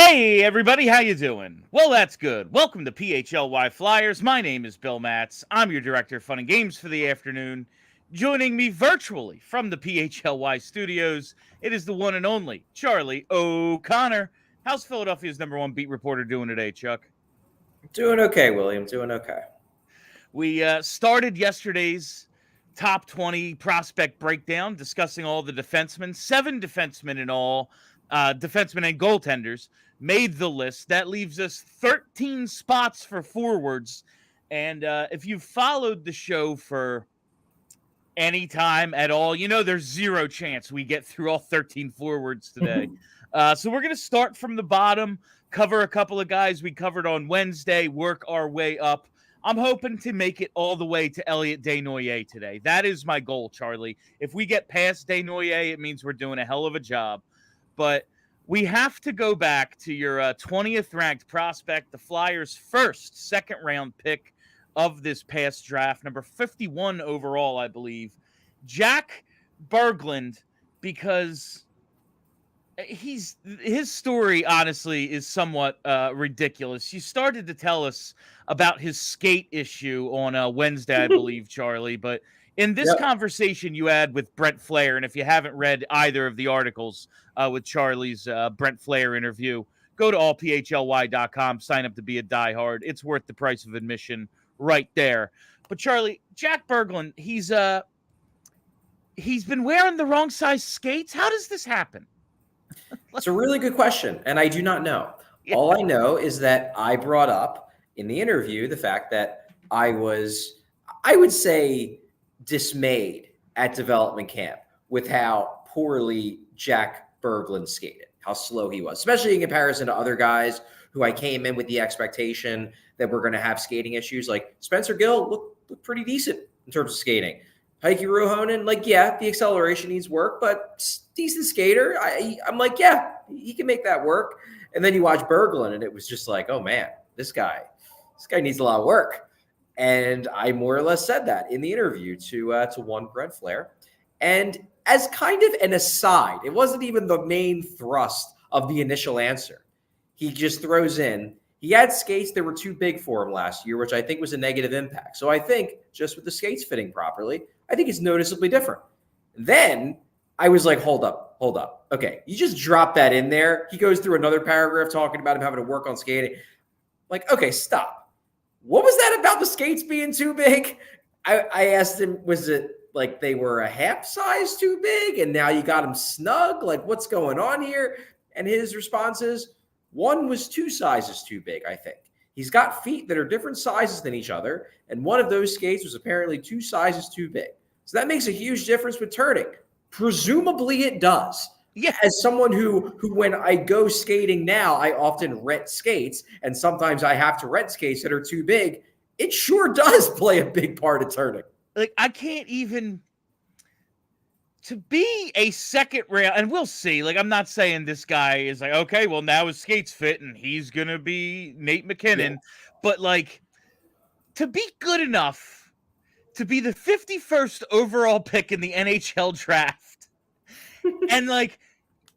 Hey everybody, how you doing? Well, that's good. Welcome to PHLY Flyers. My name is Bill Matz. I'm your director of fun and games for the afternoon. Joining me virtually from the PHLY studios, it is the one and only Charlie O'Connor. How's Philadelphia's #1 beat reporter doing today, Chuck? Doing okay, William. Doing okay. We started yesterday's top 20 prospect breakdown, discussing all the defensemen, 7 defensemen in all, defensemen and goaltenders made the list. That leaves us 13 spots for forwards. And if you've followed the show for any time at all, you know there's zero chance we get through all 13 forwards today. So we're going to start from the bottom, cover a couple of guys we covered on Wednesday, work our way up. I'm hoping to make it all the way to Elliot Desnoyers today. That is my goal, Charlie. If we get past Desnoyers, it means we're doing a hell of a job. But we have to go back to your 20th ranked prospect, the Flyers' first second-round pick of this past draft, number 51 overall, I believe, Jack Berglund, because his story, honestly, is somewhat ridiculous. You started to tell us about his skate issue on Wednesday, I believe, Charlie, but in this conversation you had with Brent Flahr, and if you haven't read either of the articles with Charlie's Brent Flahr interview, go to allphly.com, sign up to be a diehard. It's worth the price of admission right there. But Charlie, Jack Berglund, he's been wearing the wrong size skates. How does this happen? It's a really good question, and I do not know. Yeah. All I know is that I brought up in the interview the fact that I was, I would say, dismayed at development camp with how poorly Jack Berglund skated, how slow he was, especially in comparison to other guys who I came in with the expectation that we're going to have skating issues. Like Spencer Gill looked pretty decent in terms of skating. Heikki Ruohonen, the acceleration needs work, but decent skater. I'm like, yeah, he can make that work. And then you watch Berglund, and it was just like, oh man, this guy needs a lot of work. And I more or less said that in the interview to one Brent Flahr. And as kind of an aside, it wasn't even the main thrust of the initial answer. He just throws in, he had skates that were too big for him last year, which I think was a negative impact. So I think just with the skates fitting properly, I think it's noticeably different. Then I was like, hold up. Okay, you just dropped that in there. He goes through another paragraph talking about him having to work on skating. Like, okay, stop. What was that about the skates being too big? I asked him, was it like they were a half size too big and now you got them snug? Like, what's going on here? And his response is, one was 2 sizes too big, I think. He's got feet that are different sizes than each other, and one of those skates was apparently 2 sizes too big. So that makes a huge difference with turning. Presumably it does. Yeah. As someone who when I go skating now, I often rent skates, and sometimes I have to rent skates that are too big. It sure does play a big part of turning. Like, I can't even... To be a second round, and we'll see. Like, I'm not saying this guy is like, okay, well, now his skates fit and he's going to be Nate McKinnon. Yeah. But, like, to be good enough to be the 51st overall pick in the NHL draft, and, like,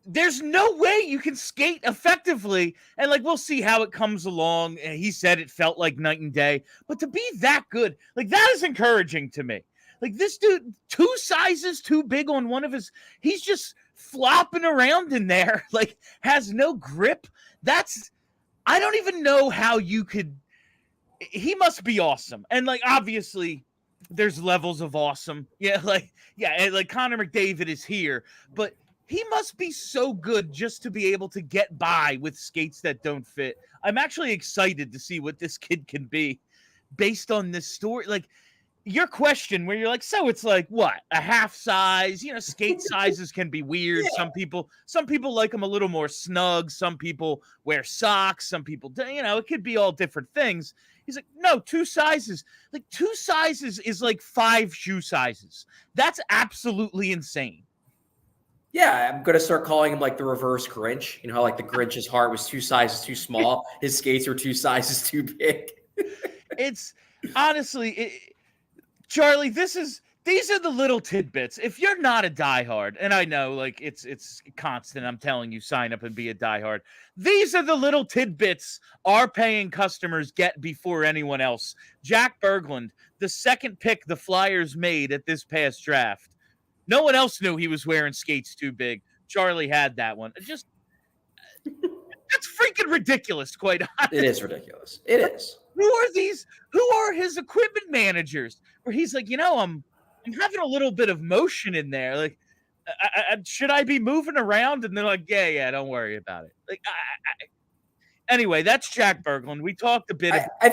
there's no way you can skate effectively. And, like, we'll see how it comes along. And he said it felt like night and day. But to be that good, like, that is encouraging to me. Like, this dude, 2 sizes too big on one of his, he's just flopping around in there, like, has no grip. I don't even know how you could, he must be awesome. And, like, obviously, there's levels of awesome. Like Connor McDavid is here, but he must be so good just to be able to get by with skates that don't fit. I'm actually excited to see what this kid can be based on this story. Like, your question where you're like, so it's like what, a half size, skate sizes can be weird. Yeah. Some people like them a little more snug. Some people wear socks. Some people, it could be all different things. He's like, no, 2 sizes, like 2 sizes is like 5 shoe sizes. That's absolutely insane. Yeah, I'm going to start calling him like the reverse Grinch. You know how like the Grinch's heart was 2 sizes too small. His skates were 2 sizes too big. It's honestly, Charlie, this is these are the little tidbits. If you're not a diehard, and I know like it's constant, I'm telling you, sign up and be a diehard. These are the little tidbits our paying customers get before anyone else. Jack Berglund, the second pick the Flyers made at this past draft. No one else knew he was wearing skates too big. Charlie had that one. Just that's freaking ridiculous, quite honestly. It is ridiculous. It is. Who are these? Who are his equipment managers? Where he's like, I'm having a little bit of motion in there. Like, should I be moving around? And they're like, yeah, don't worry about it. Like, anyway, that's Jack Berglund. We talked a bit. I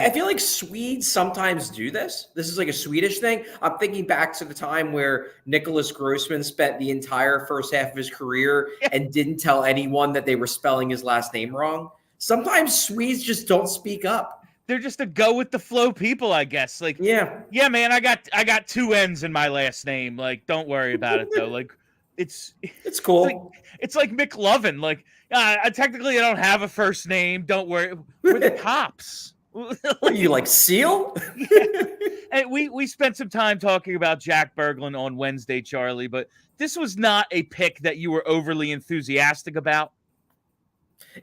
feel like Swedes sometimes do this. This is like a Swedish thing. I'm thinking back to the time where Nicholas Grossman spent the entire first half of his career and didn't tell anyone that they were spelling his last name wrong. Sometimes Swedes just don't speak up. They're just a go with the flow people, I guess. Like, yeah, man, I got 2 N's in my last name. Like, don't worry about it though. Like, it's cool. It's like McLaughlin. Like, technically I don't have a first name. Don't worry. We're the cops. What are you, like Seal? Yeah. And we spent some time talking about Jack Berglund on Wednesday, Charlie, but this was not a pick that you were overly enthusiastic about.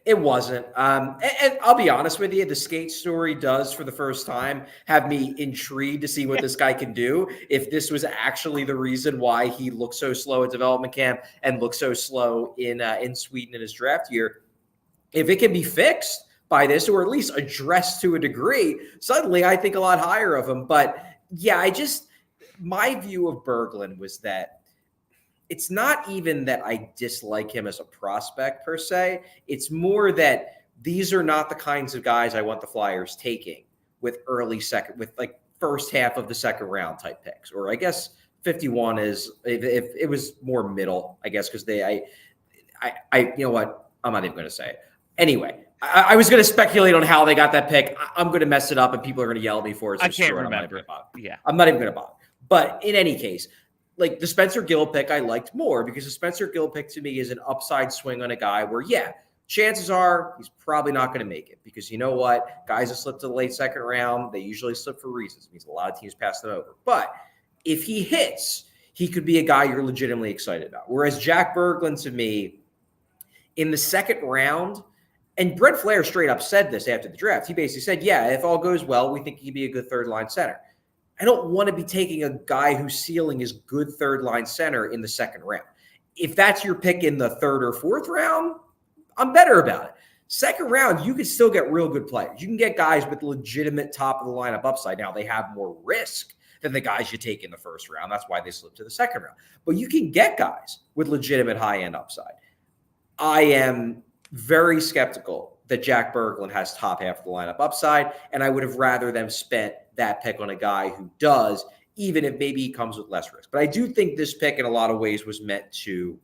It wasn't. And I'll be honest with you, the skate story does, for the first time, have me intrigued to see what this guy can do. If this was actually the reason why he looked so slow at development camp and looked so slow in Sweden in his draft year, if it can be fixed by this, or at least addressed to a degree, suddenly I think a lot higher of him. But yeah, my view of Berglund was that it's not even that I dislike him as a prospect per se. It's more that these are not the kinds of guys I want the Flyers taking with like first half of the second round type picks. Or I guess 51 is, if it was more middle, I guess, because you know what? I'm not even going to say it. Anyway, I was going to speculate on how they got that pick. I'm going to mess it up and people are going to yell at me for it. So I can't remember. I'm not even going to bother. But in any case, like the Spencer Gill pick, I liked more because the Spencer Gill pick to me is an upside swing on a guy where, chances are he's probably not going to make it because you know what? Guys that slip to the late second round, they usually slip for reasons. It means a lot of teams pass them over. But if he hits, he could be a guy you're legitimately excited about. Whereas Jack Berglund, to me, in the second round, and Brent Flahr straight up said this after the draft. He basically said, if all goes well, we think he'd be a good third line center. I don't want to be taking a guy whose ceiling is good third line center in the second round. If that's your pick in the third or fourth round, I'm better about it. Second round, you can still get real good players. You can get guys with legitimate top of the lineup upside. Now, they have more risk than the guys you take in the first round. That's why they slip to the second round. But you can get guys with legitimate high-end upside. I am very skeptical that Jack Berglund has top half of the lineup upside, and I would have rather them spent that pick on a guy who does, even if maybe he comes with less risk. But I do think this pick in a lot of ways was meant to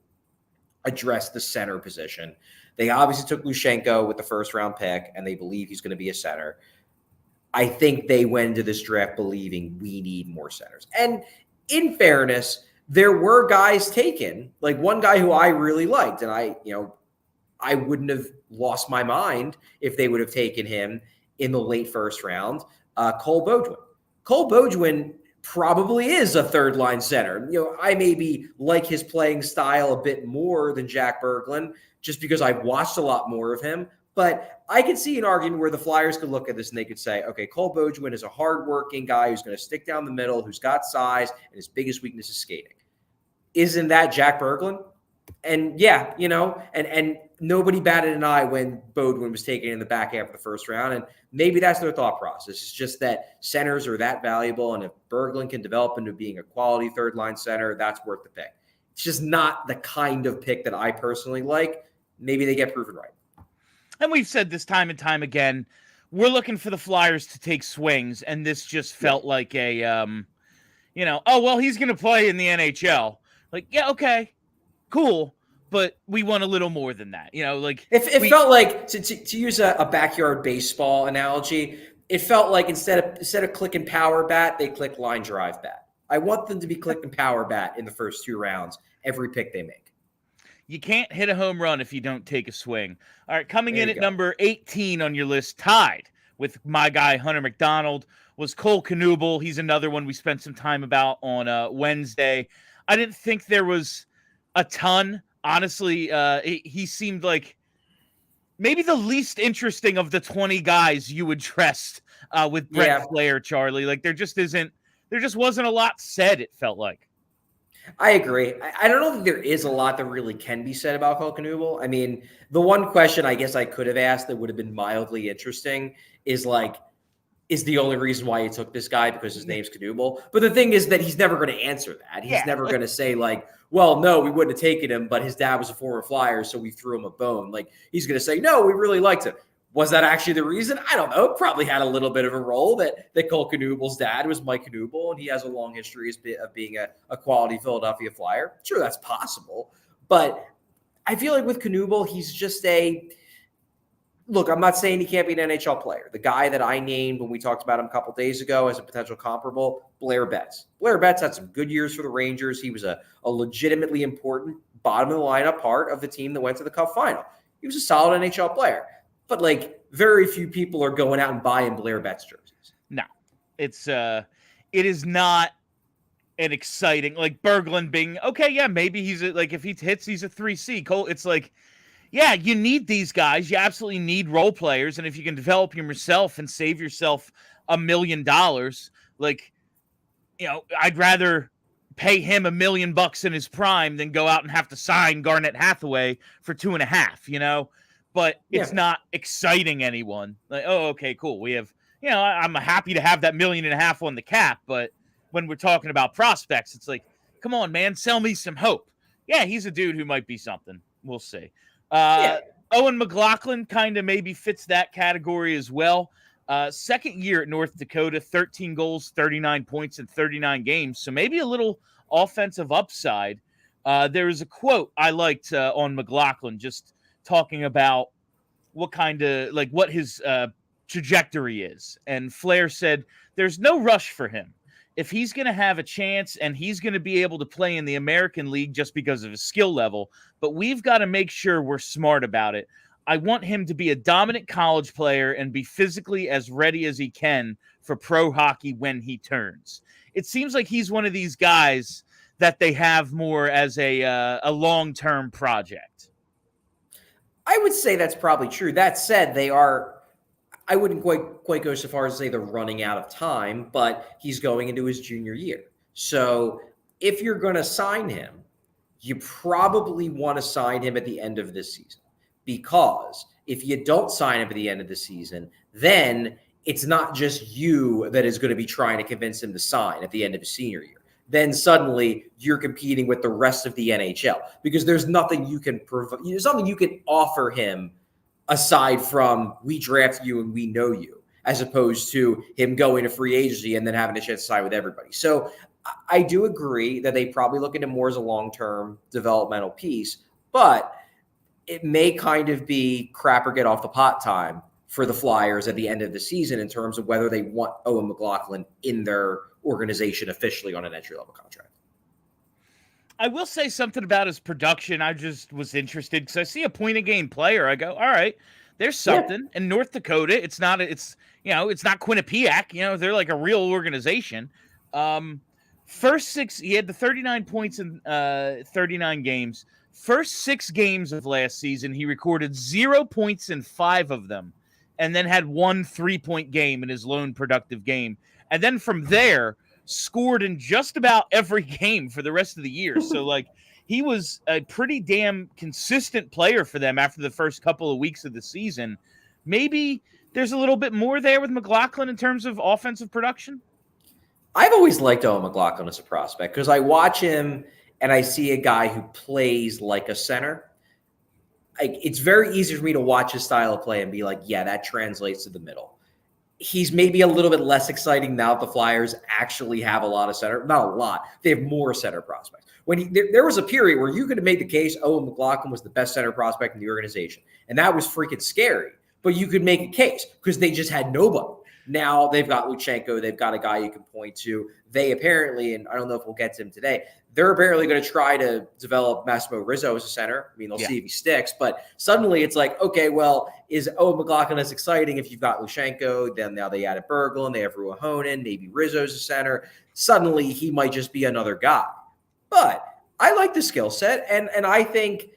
address the center position. They obviously took Lushenko with the first round pick, and they believe he's going to be a center. I think they went into this draft believing we need more centers. And in fairness, there were guys taken, like one guy who I really liked, and I wouldn't have lost my mind if they would have taken him in the late first round, Cole Beaudoin. Cole Beaudoin probably is a third line center. I maybe like his playing style a bit more than Jack Berglund just because I've watched a lot more of him. But I could see an argument where the Flyers could look at this and they could say, okay, Cole Beaudoin is a hardworking guy who's going to stick down the middle, who's got size, and his biggest weakness is skating. Isn't that Jack Berglund? And and nobody batted an eye when Beaudoin was taken in the back half of the first round. And maybe that's their thought process. It's just that centers are that valuable. And if Berglund can develop into being a quality third line center, that's worth the pick. It's just not the kind of pick that I personally like. Maybe they get proven right. And we've said this time and time again, we're looking for the Flyers to take swings. And this just felt like a, he's going to play in the NHL. Like, okay, cool. But we want a little more than that, It felt like, to use a backyard baseball analogy, it felt like instead of clicking power bat, they click line drive bat. I want them to be clicking power bat in the first 2 rounds, every pick they make. You can't hit a home run if you don't take a swing. All right, coming in at number 18 on your list, tied with my guy Hunter McDonald, was Cole Knuble. He's another one we spent some time about on Wednesday. I didn't think there was a ton. Honestly, he seemed like maybe the least interesting of the 20 guys you addressed with Brent Flahr, Charlie. Like there just wasn't a lot said, it felt like. I agree. I don't know that there is a lot that really can be said about Cole Knuble. I mean, the one question I guess I could have asked that would have been mildly interesting is like, is the only reason why he took this guy because his name's Knuble? But the thing is that he's never going to answer that. He's never going to say like, well, no, we wouldn't have taken him, but his dad was a former Flyer, so we threw him a bone. Like he's going to say, no, we really liked him. Was that actually the reason? I don't know. It probably had a little bit of a role that Cole Knuble's dad was Mike Knuble, and he has a long history of being a quality Philadelphia Flyer. Sure, that's possible. But I feel like with Knuble, he's just look, I'm not saying he can't be an NHL player. The guy that I named when we talked about him a couple days ago as a potential comparable, Blair Betts. Blair Betts had some good years for the Rangers. He was a legitimately important bottom of the lineup part of the team that went to the Cup final. He was a solid NHL player. But like very few people are going out and buying Blair Betts jerseys. No, it is not an exciting, like Berglund being, okay, yeah, maybe he's like, if he hits, he's a 3C. Cole, it's like, yeah, you need these guys. You absolutely need role players. And if you can develop them yourself and save yourself $1 million, like, I'd rather pay him $1 million in his prime than go out and have to sign Garnett Hathaway for 2.5, but it's not exciting anyone. Like, oh, okay, cool. We have, I'm happy to have that $1.5 million on the cap. But when we're talking about prospects, it's like, come on, man, sell me some hope. Yeah, he's a dude who might be something. We'll see. Owen McLaughlin kind of maybe fits that category as well. Second year at North Dakota, 13 goals, 39 points in 39 games. So maybe a little offensive upside. There was a quote I liked on McLaughlin just talking about what kind of, like what his trajectory is. And Flahr said, there's no rush for him. If he's going to have a chance and he's going to be able to play in the American League just because of his skill level, but we've got to make sure we're smart about it. I want him to be a dominant college player and be physically as ready as he can for pro hockey when he turns. It seems like he's one of these guys that they have more as a long-term project. I would say that's probably true. That said, I wouldn't quite go so far as to say they're running out of time, but he's going into his junior year. So if you're going to sign him, you probably want to sign him at the end of this season, because if you don't sign him at the end of the season, then it's not just you that is going to be trying to convince him to sign at the end of his senior year. Then suddenly you're competing with the rest of the NHL because there's nothing you can provide. There's nothing you can offer him aside from we draft you and we know you, as opposed to him going to free agency and then having a chance to sign with everybody. So I do agree that they probably look at him more as a long-term developmental piece, but it may kind of be crap or get off the pot time for the Flyers at the end of the season in terms of whether they want Owen McLaughlin in their organization officially on an entry-level contract. I will say something about his production. I just was interested because I see a point-a-game player. I go, all right, there's something. In North Dakota, it's not Quinnipiac. They're like a real organization. First six, he had the 39 points in 39 games. First 6 games of last season, he recorded 0 points in 5 of them, and then had 1 3-point game in his lone productive game. And then from there, scored in just about every game for the rest of the year. So, like, he was a pretty damn consistent player for them after the first couple of weeks of the season. Maybe there's a little bit more there with McLaughlin in terms of offensive production. I've always liked Owen McLaughlin as a prospect because I watch him and I see a guy who plays like a center. It's very easy for me to watch his style of play and be like, yeah, that translates to the middle. He's maybe a little bit less exciting now that the Flyers actually have a lot of center. Not a lot. They have more center prospects. There was a period where you could have made the case Owen McLaughlin was the best center prospect in the organization. And that was freaking scary. But you could make a case because they just had nobody. Now they've got Luchenko. They've got a guy you can point to. They apparently, and I don't know if we'll get to him today, they're apparently going to try to develop Massimo Rizzo as a center. I mean, they'll see if he sticks, but suddenly it's like, okay, well, is Owen McLaughlin as exciting if you've got Lushenko? Then now they added Berglund, they have Ruohonen, maybe Rizzo's a center. Suddenly he might just be another guy. But I like the skill set, and I think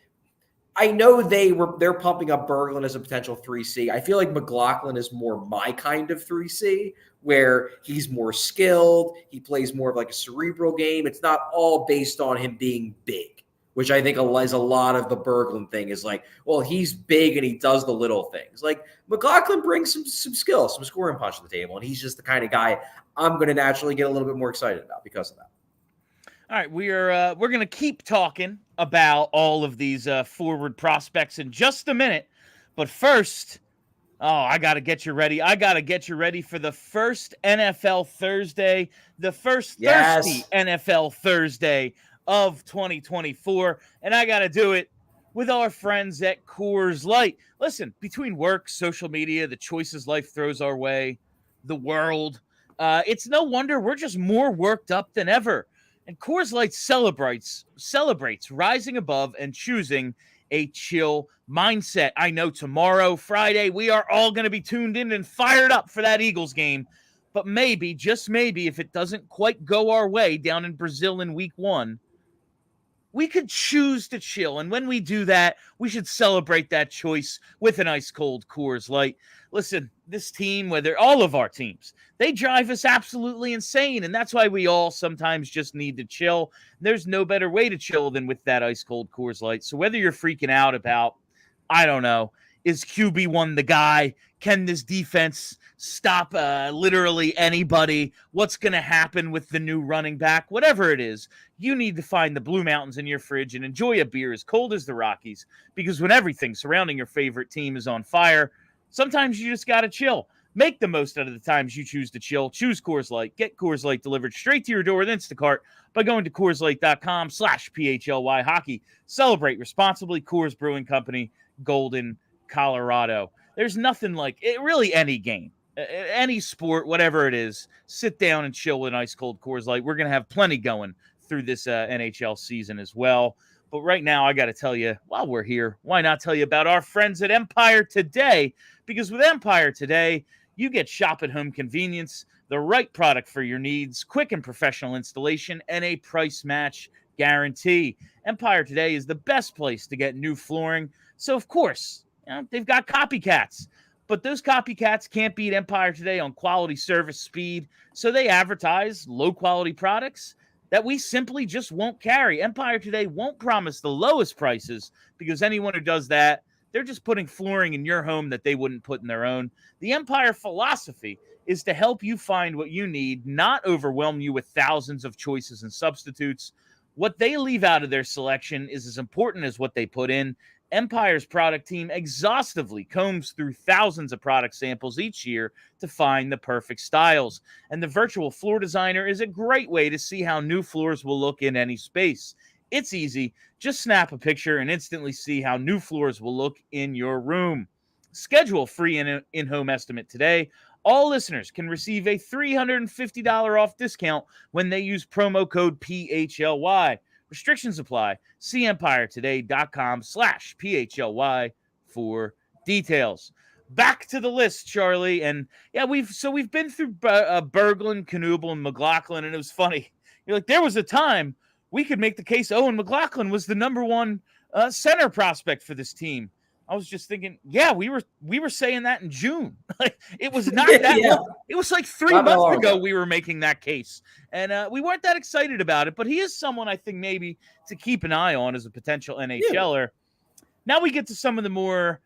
I know they're pumping up Berglund as a potential 3C. I feel like McLaughlin is more my kind of 3C, where he's more skilled. He plays more of like a cerebral game. It's not all based on him being big, which I think is a lot of the Berglund thing is like, well, he's big and he does the little things. Like McLaughlin brings some skill, some scoring punch to the table, and he's just the kind of guy I'm going to naturally get a little bit more excited about because of that. All right, we're going to keep talking about all of these forward prospects in just a minute, but first, I got to get you ready. I got to get you ready for the first NFL Thursday, the first thirsty NFL Thursday of 2024, and I got to do it with our friends at Coors Light. Listen, between work, social media, the choices life throws our way, the world, it's no wonder we're just more worked up than ever. And Coors Light celebrates rising above and choosing a chill mindset. I know tomorrow, Friday, we are all going to be tuned in and fired up for that Eagles game. But maybe, just maybe, if it doesn't quite go our way down in Brazil in week 1, we could choose to chill. And when we do that, we should celebrate that choice with an ice cold Coors Light. Listen, this team, whether all of our teams, they drive us absolutely insane. And that's why we all sometimes just need to chill. There's no better way to chill than with that ice cold Coors Light. So whether you're freaking out about, I don't know, is QB1 the guy? Can this defense stop literally anybody? What's going to happen with the new running back? Whatever it is, you need to find the Blue Mountains in your fridge and enjoy a beer as cold as the Rockies, because when everything surrounding your favorite team is on fire, sometimes you just got to chill. Make the most out of the times you choose to chill. Choose Coors Light. Get Coors Light delivered straight to your door with Instacart by going to CoorsLight.com/PHLY hockey. Celebrate responsibly. Coors Brewing Company, Golden, Colorado. There's nothing like it, really any game, any sport, whatever it is, sit down and chill with an ice cold Coors Light. We're going to have plenty going through this NHL season as well. But right now, I got to tell you, while we're here, why not tell you about our friends at Empire Today? Because with Empire Today, you get shop at home convenience, the right product for your needs, quick and professional installation, and a price match guarantee. Empire Today is the best place to get new flooring. So, of course, they've got copycats. But those copycats can't beat Empire Today on quality, service, speed. So they advertise low-quality products that we simply just won't carry. Empire Today won't promise the lowest prices, because anyone who does that, they're just putting flooring in your home that they wouldn't put in their own. The Empire philosophy is to help you find what you need, not overwhelm you with thousands of choices and substitutes. What they leave out of their selection is as important as what they put in. Empire's product team exhaustively combs through thousands of product samples each year to find the perfect styles. And the virtual floor designer is a great way to see how new floors will look in any space. It's easy. Just snap a picture and instantly see how new floors will look in your room. Schedule a free in-home estimate today. All listeners can receive a $350 off discount when they use promo code PHLY. Restrictions apply. See EmpireToday.com/PHLY for details. Back to the list, Charlie. And yeah, we've been through Berglund, Knuble, and McLaughlin, and it was funny. You're like, there was a time we could make the case Owen McLaughlin was the number one center prospect for this team. I was just thinking, yeah, we were saying that in June. Like, it was not that long. It was like 3 months ago we were making that case. And we weren't that excited about it, but he is someone I think maybe to keep an eye on as a potential NHLer. Yeah. Now we get to some of the more,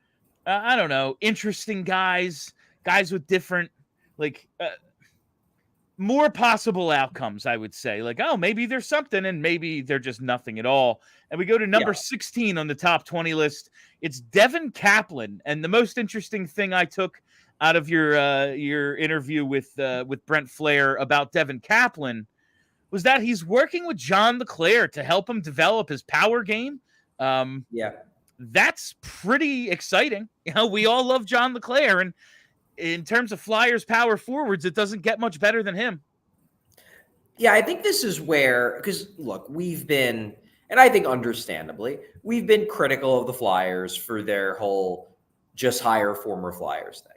interesting guys with different, more possible outcomes, I would say. Like, oh, maybe there's something, and maybe they're just nothing at all. And we go to number 16 on the top 20 list. It's Devin Kaplan. And the most interesting thing I took out of your interview with Brent Flahr about Devin Kaplan was that he's working with John LeClair to help him develop his power game. That's pretty exciting. We all love John LeClair, and in terms of Flyers power forwards, it doesn't get much better than him. Yeah, I think this is where, because look, we've been, and I think understandably, we've been critical of the Flyers for their whole just hire former Flyers thing.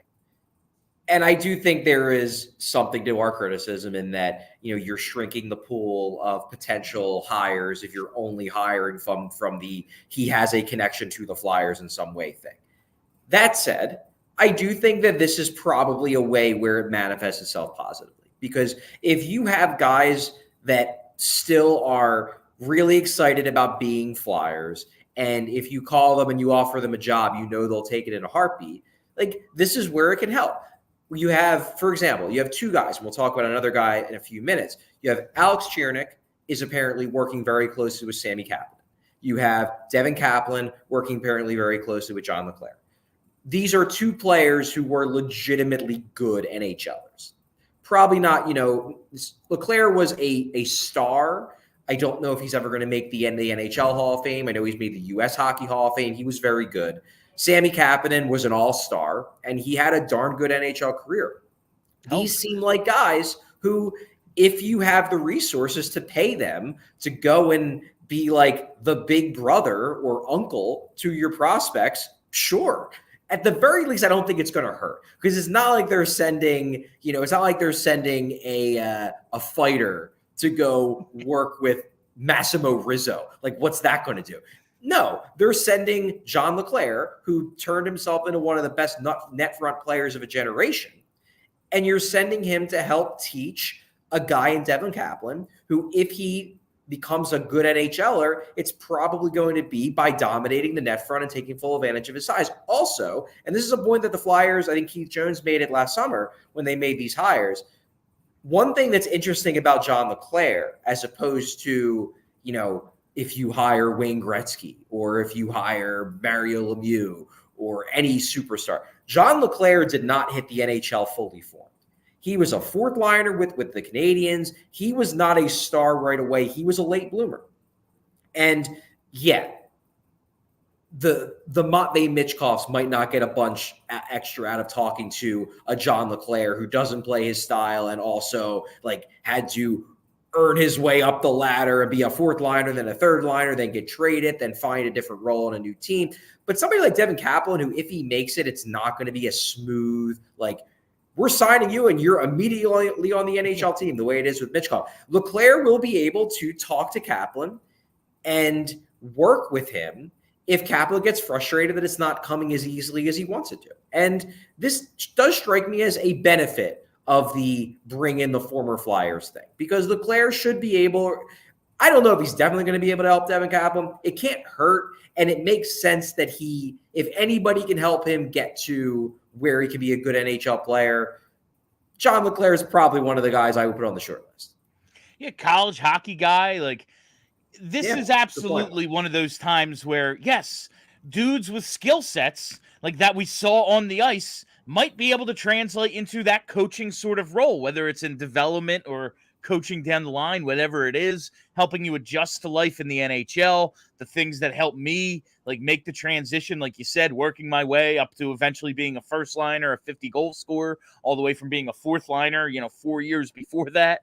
And I do think there is something to our criticism in that, you're shrinking the pool of potential hires if you're only hiring from the he has a connection to the Flyers in some way thing. That said, I do think that this is probably a way where it manifests itself positively. Because if you have guys that still are really excited about being Flyers, and if you call them and you offer them a job, they'll take it in a heartbeat. Like, this is where it can help. You have, for example, you have two guys, and we'll talk about another guy in a few minutes. You have Alex Ciernik is apparently working very closely with Sammy Kaplan. You have Devin Kaplan working apparently very closely with John LeClair. These are two players who were legitimately good NHLers. Probably not, LeClair was a star. I don't know if he's ever going to make the NHL Hall of Fame. I know he's made the U.S. Hockey Hall of Fame. He was very good. Sammy Kapanen was an all-star, and he had a darn good NHL career. These seem like guys who, if you have the resources to pay them to go and be like the big brother or uncle to your prospects, sure. At the very least, I don't think it's going to hurt, because it's not like they're sending, a fighter to go work with Massimo Rizzo. Like, what's that going to do? No, they're sending John LeClair, who turned himself into one of the best net front players of a generation. And you're sending him to help teach a guy in Devin Kaplan, who, if he becomes a good NHLer, it's probably going to be by dominating the net front and taking full advantage of his size. Also, and this is a point that the Flyers, I think Keith Jones made it last summer when they made these hires. One thing that's interesting about John LeClair, as opposed to, if you hire Wayne Gretzky or if you hire Mario Lemieux or any superstar, John LeClair did not hit the NHL fully formed. He was a fourth liner with the Canadiens. He was not a star right away. He was a late bloomer. And yeah, the Matvei Michkovs might not get a bunch extra out of talking to a John LeClair who doesn't play his style and also had to earn his way up the ladder and be a fourth liner, then a third liner, then get traded, then find a different role on a new team. But somebody like Devin Kaplan, who, if he makes it, it's not going to be a smooth, we're signing you and you're immediately on the NHL team, the way it is with Michkov. LeClair will be able to talk to Kaplan and work with him if Kaplan gets frustrated that it's not coming as easily as he wants it to. And this does strike me as a benefit of the bring in the former Flyers thing, because LeClair should be able, I don't know if he's definitely going to be able to help Devin Kaplan. It can't hurt. And it makes sense that if anybody can help him get to where he can be a good NHL player, John LeClair is probably one of the guys I would put on the short list. Yeah, college hockey guy. This is absolutely one of those times where, yes, dudes with skill sets like that we saw on the ice might be able to translate into that coaching sort of role, whether it's in development or coaching down the line, whatever it is, helping you adjust to life in the NHL, the things that help me make the transition, like you said, working my way up to eventually being a first liner, a 50 goal scorer, all the way from being a fourth liner, 4 years before that.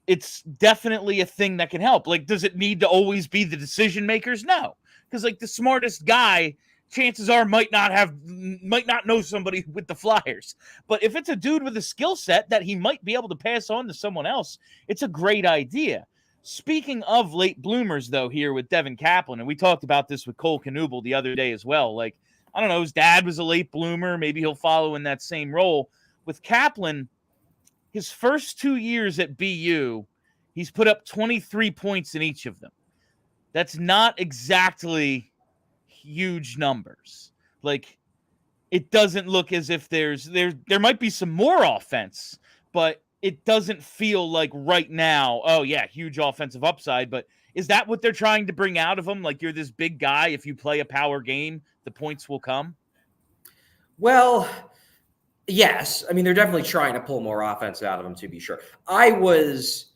It's definitely a thing that can help. Does it need to always be the decision makers? No, because the smartest guy, chances are, might not know somebody with the Flyers. But if it's a dude with a skill set that he might be able to pass on to someone else, it's a great idea. Speaking of late bloomers, though, here with Devin Kaplan, and we talked about this with Cole Knuble the other day as well. I don't know, his dad was a late bloomer. Maybe he'll follow in that same role. With Kaplan, his first 2 years at BU, he's put up 23 points in each of them. That's not exactly huge numbers. It doesn't look as if there might be some more offense, but it doesn't feel like right now, oh yeah, huge offensive upside. But is that what they're trying to bring out of him? You're this big guy, if you play a power game, the points will come? Well, yes. I mean, they're definitely trying to pull more offense out of him, to be sure. I was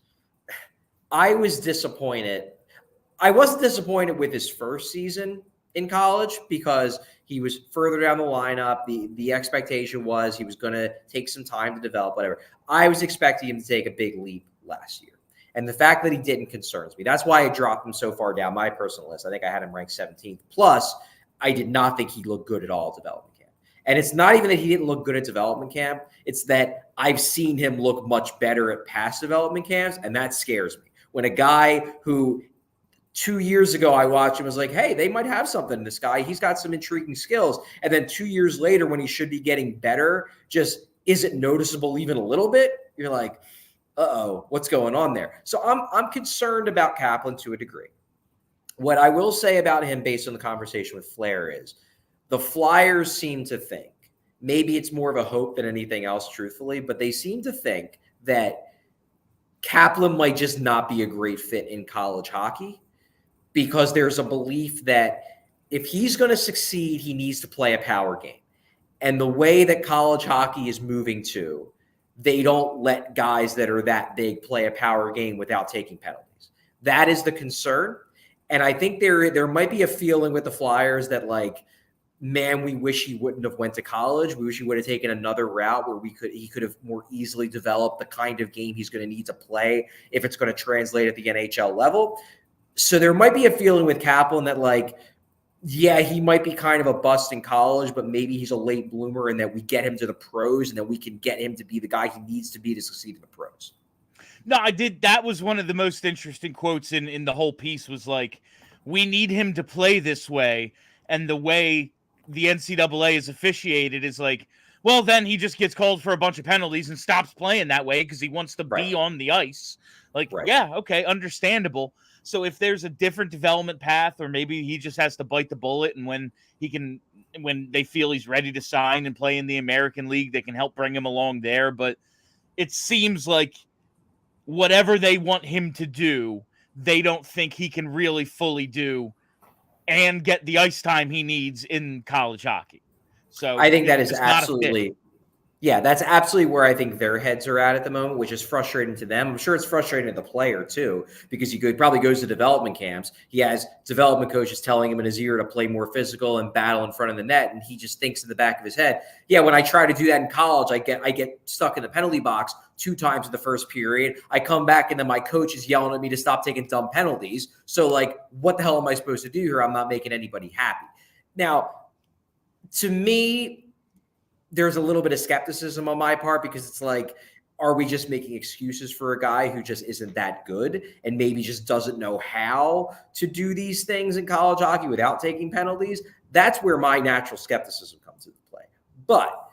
disappointed. I wasn't disappointed with his first season in college because he was further down the lineup. The expectation was he was going to take some time to develop, whatever. I was expecting him to take a big leap last year. And the fact that he didn't concerns me. That's why I dropped him so far down my personal list. I think I had him ranked 17th. Plus, I did not think he looked good at all at development camp. And it's not even that he didn't look good at development camp. It's that I've seen him look much better at past development camps, and that scares me. When a guy who 2 years ago I watched him was like, hey, they might have something in this guy. He's got some intriguing skills. And then 2 years later, when he should be getting better, just isn't noticeable even a little bit. You're like, uh-oh, what's going on there? So I'm concerned about Kaplan to a degree. What I will say about him based on the conversation with Flahr is the Flyers seem to think, maybe it's more of a hope than anything else, truthfully, but they seem to think that Kaplan might just not be a great fit in college hockey because there's a belief that if he's going to succeed, he needs to play a power game. And the way that college hockey is moving to, they don't let guys that are that big play a power game without taking penalties. That is the concern. And I think there might be a feeling with the Flyers that, like, man, we wish he wouldn't have went to college. We wish he would have taken another route where he could have more easily developed the kind of game he's going to need to play if it's going to translate at the NHL level. So there might be a feeling with Kaplan that, like, yeah, he might be kind of a bust in college, but maybe he's a late bloomer and that we get him to the pros and that we can get him to be the guy he needs to be to succeed in the pros. No, I did. That was one of the most interesting quotes in the whole piece was like, we need him to play this way. And the way the NCAA is officiated is like, well, then he just gets called for a bunch of penalties and stops playing that way because he wants to be on the ice. Like, yeah, okay, understandable. So if there's a different development path, or maybe he just has to bite the bullet, and when they feel he's ready to sign and play in the American League, they can help bring him along there. But it seems like whatever they want him to do, they don't think he can really fully do and get the ice time he needs in college hockey. So I think that is absolutely, yeah, that's absolutely where I think their heads are at the moment, which is frustrating to them. I'm sure it's frustrating to the player too, because he probably goes to development camps. He has development coaches telling him in his ear to play more physical and battle in front of the net. And he just thinks in the back of his head, yeah, when I try to do that in college, I get stuck in the penalty box 2 times in the first period. I come back and then my coach is yelling at me to stop taking dumb penalties. So, like, what the hell am I supposed to do here? I'm not making anybody happy. Now, to me, there's a little bit of skepticism on my part because it's like, are we just making excuses for a guy who just isn't that good and maybe just doesn't know how to do these things in college hockey without taking penalties? That's where my natural skepticism comes into play. But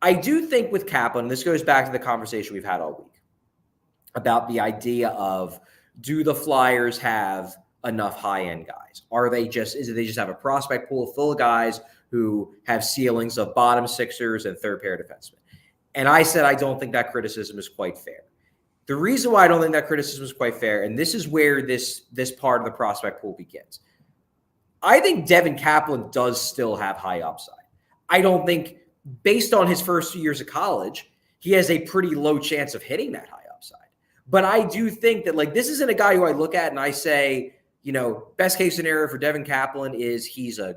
I do think with Kaplan, this goes back to the conversation we've had all week about the idea of, do the Flyers have enough high-end guys? They just have a prospect pool full of guys who have ceilings of bottom sixers and third-pair defensemen? And I said I don't think that criticism is quite fair. The reason why I don't think that criticism is quite fair, and this is where this part of the prospect pool begins, I think Devin Kaplan does still have high upside. I don't think, based on his first 2 years of college, he has a pretty low chance of hitting that high upside. But I do think that, like, this isn't a guy who I look at and I say, you know, best case scenario for Devin Kaplan is he's a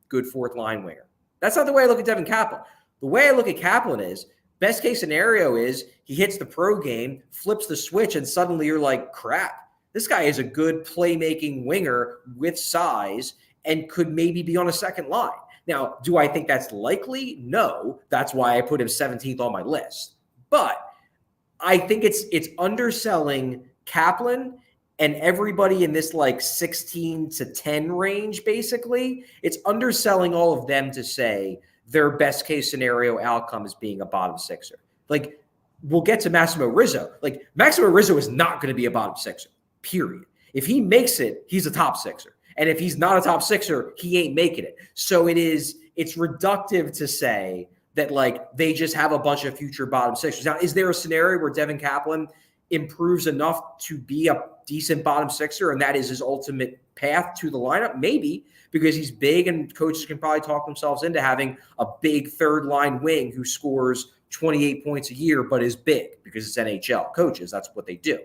good fourth line winger. That's not the way I look at Devin Kaplan. The way I look at Kaplan is, best case scenario is he hits the pro game, flips the switch, and suddenly you're like, crap, this guy is a good playmaking winger with size and could maybe be on a second line. Now, do I think that's likely? No. That's why I put him 17th on my list. But I think it's underselling Kaplan and everybody in this, like, 16 to 10 range, basically. It's underselling all of them to say their best case scenario outcome is being a bottom sixer. Like, we'll get to Massimo Rizzo. Like, Massimo Rizzo is not going to be a bottom sixer, period. If he makes it, he's a top sixer. And if he's not a top sixer, he ain't making it. So it's reductive to say that, like, they just have a bunch of future bottom sixers. Now, is there a scenario where Devin Kaplan improves enough to be a decent bottom sixer and that is his ultimate path to the lineup? Maybe, because he's big and coaches can probably talk themselves into having a big third line wing who scores 28 points a year but is big, because it's NHL coaches. That's what they do.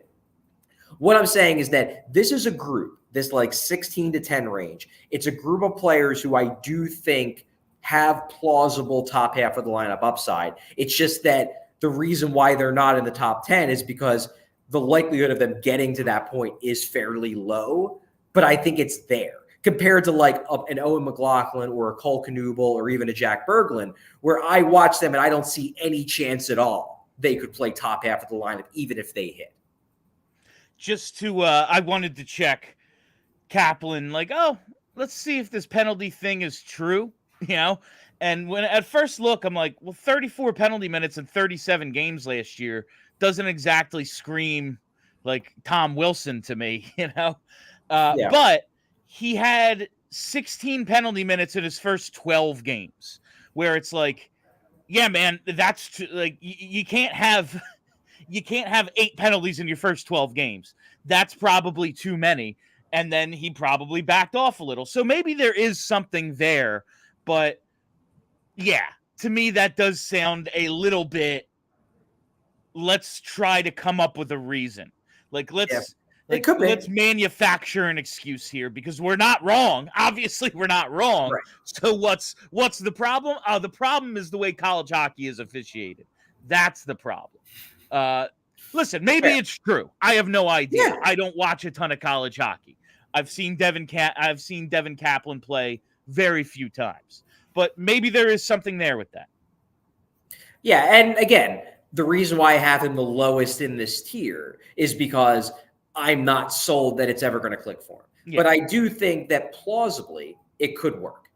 What I'm saying is that this is a group, this, like, 16 to 10 range. It's a group of players who I do think have plausible top half of the lineup upside. It's just that the reason why they're not in the top 10 is because the likelihood of them getting to that point is fairly low, but I think it's there compared to like an Owen McLaughlin or a Cole Knuble or even a Jack Berglund, where I watch them and I don't see any chance at all they could play top half of the lineup, even if they hit. Just to, I wanted to check Kaplan, like, oh, let's see if this penalty thing is true, you know? And when at first look, I'm like, well, 34 penalty minutes in 37 games last year doesn't exactly scream like Tom Wilson to me, you know? But he had 16 penalty minutes in his first 12 games, where it's like, yeah, man, that's like, you can't have 8 penalties in your first 12 games. That's probably too many. And then he probably backed off a little. So maybe there is something there, but yeah, to me, that does sound a little bit, let's try to come up with a reason. Like, let's manufacture an excuse here because we're not wrong. Obviously, we're not wrong. Right. So what's the problem? The problem is the way college hockey is officiated. That's the problem. Listen, maybe it's true. I have no idea. Yeah. I don't watch a ton of college hockey. I've seen Devin Kaplan play very few times. But maybe there is something there with that. Yeah, and again, the reason why I have him the lowest in this tier is because I'm not sold that it's ever going to click for him. Yeah. But I do think that plausibly it could work.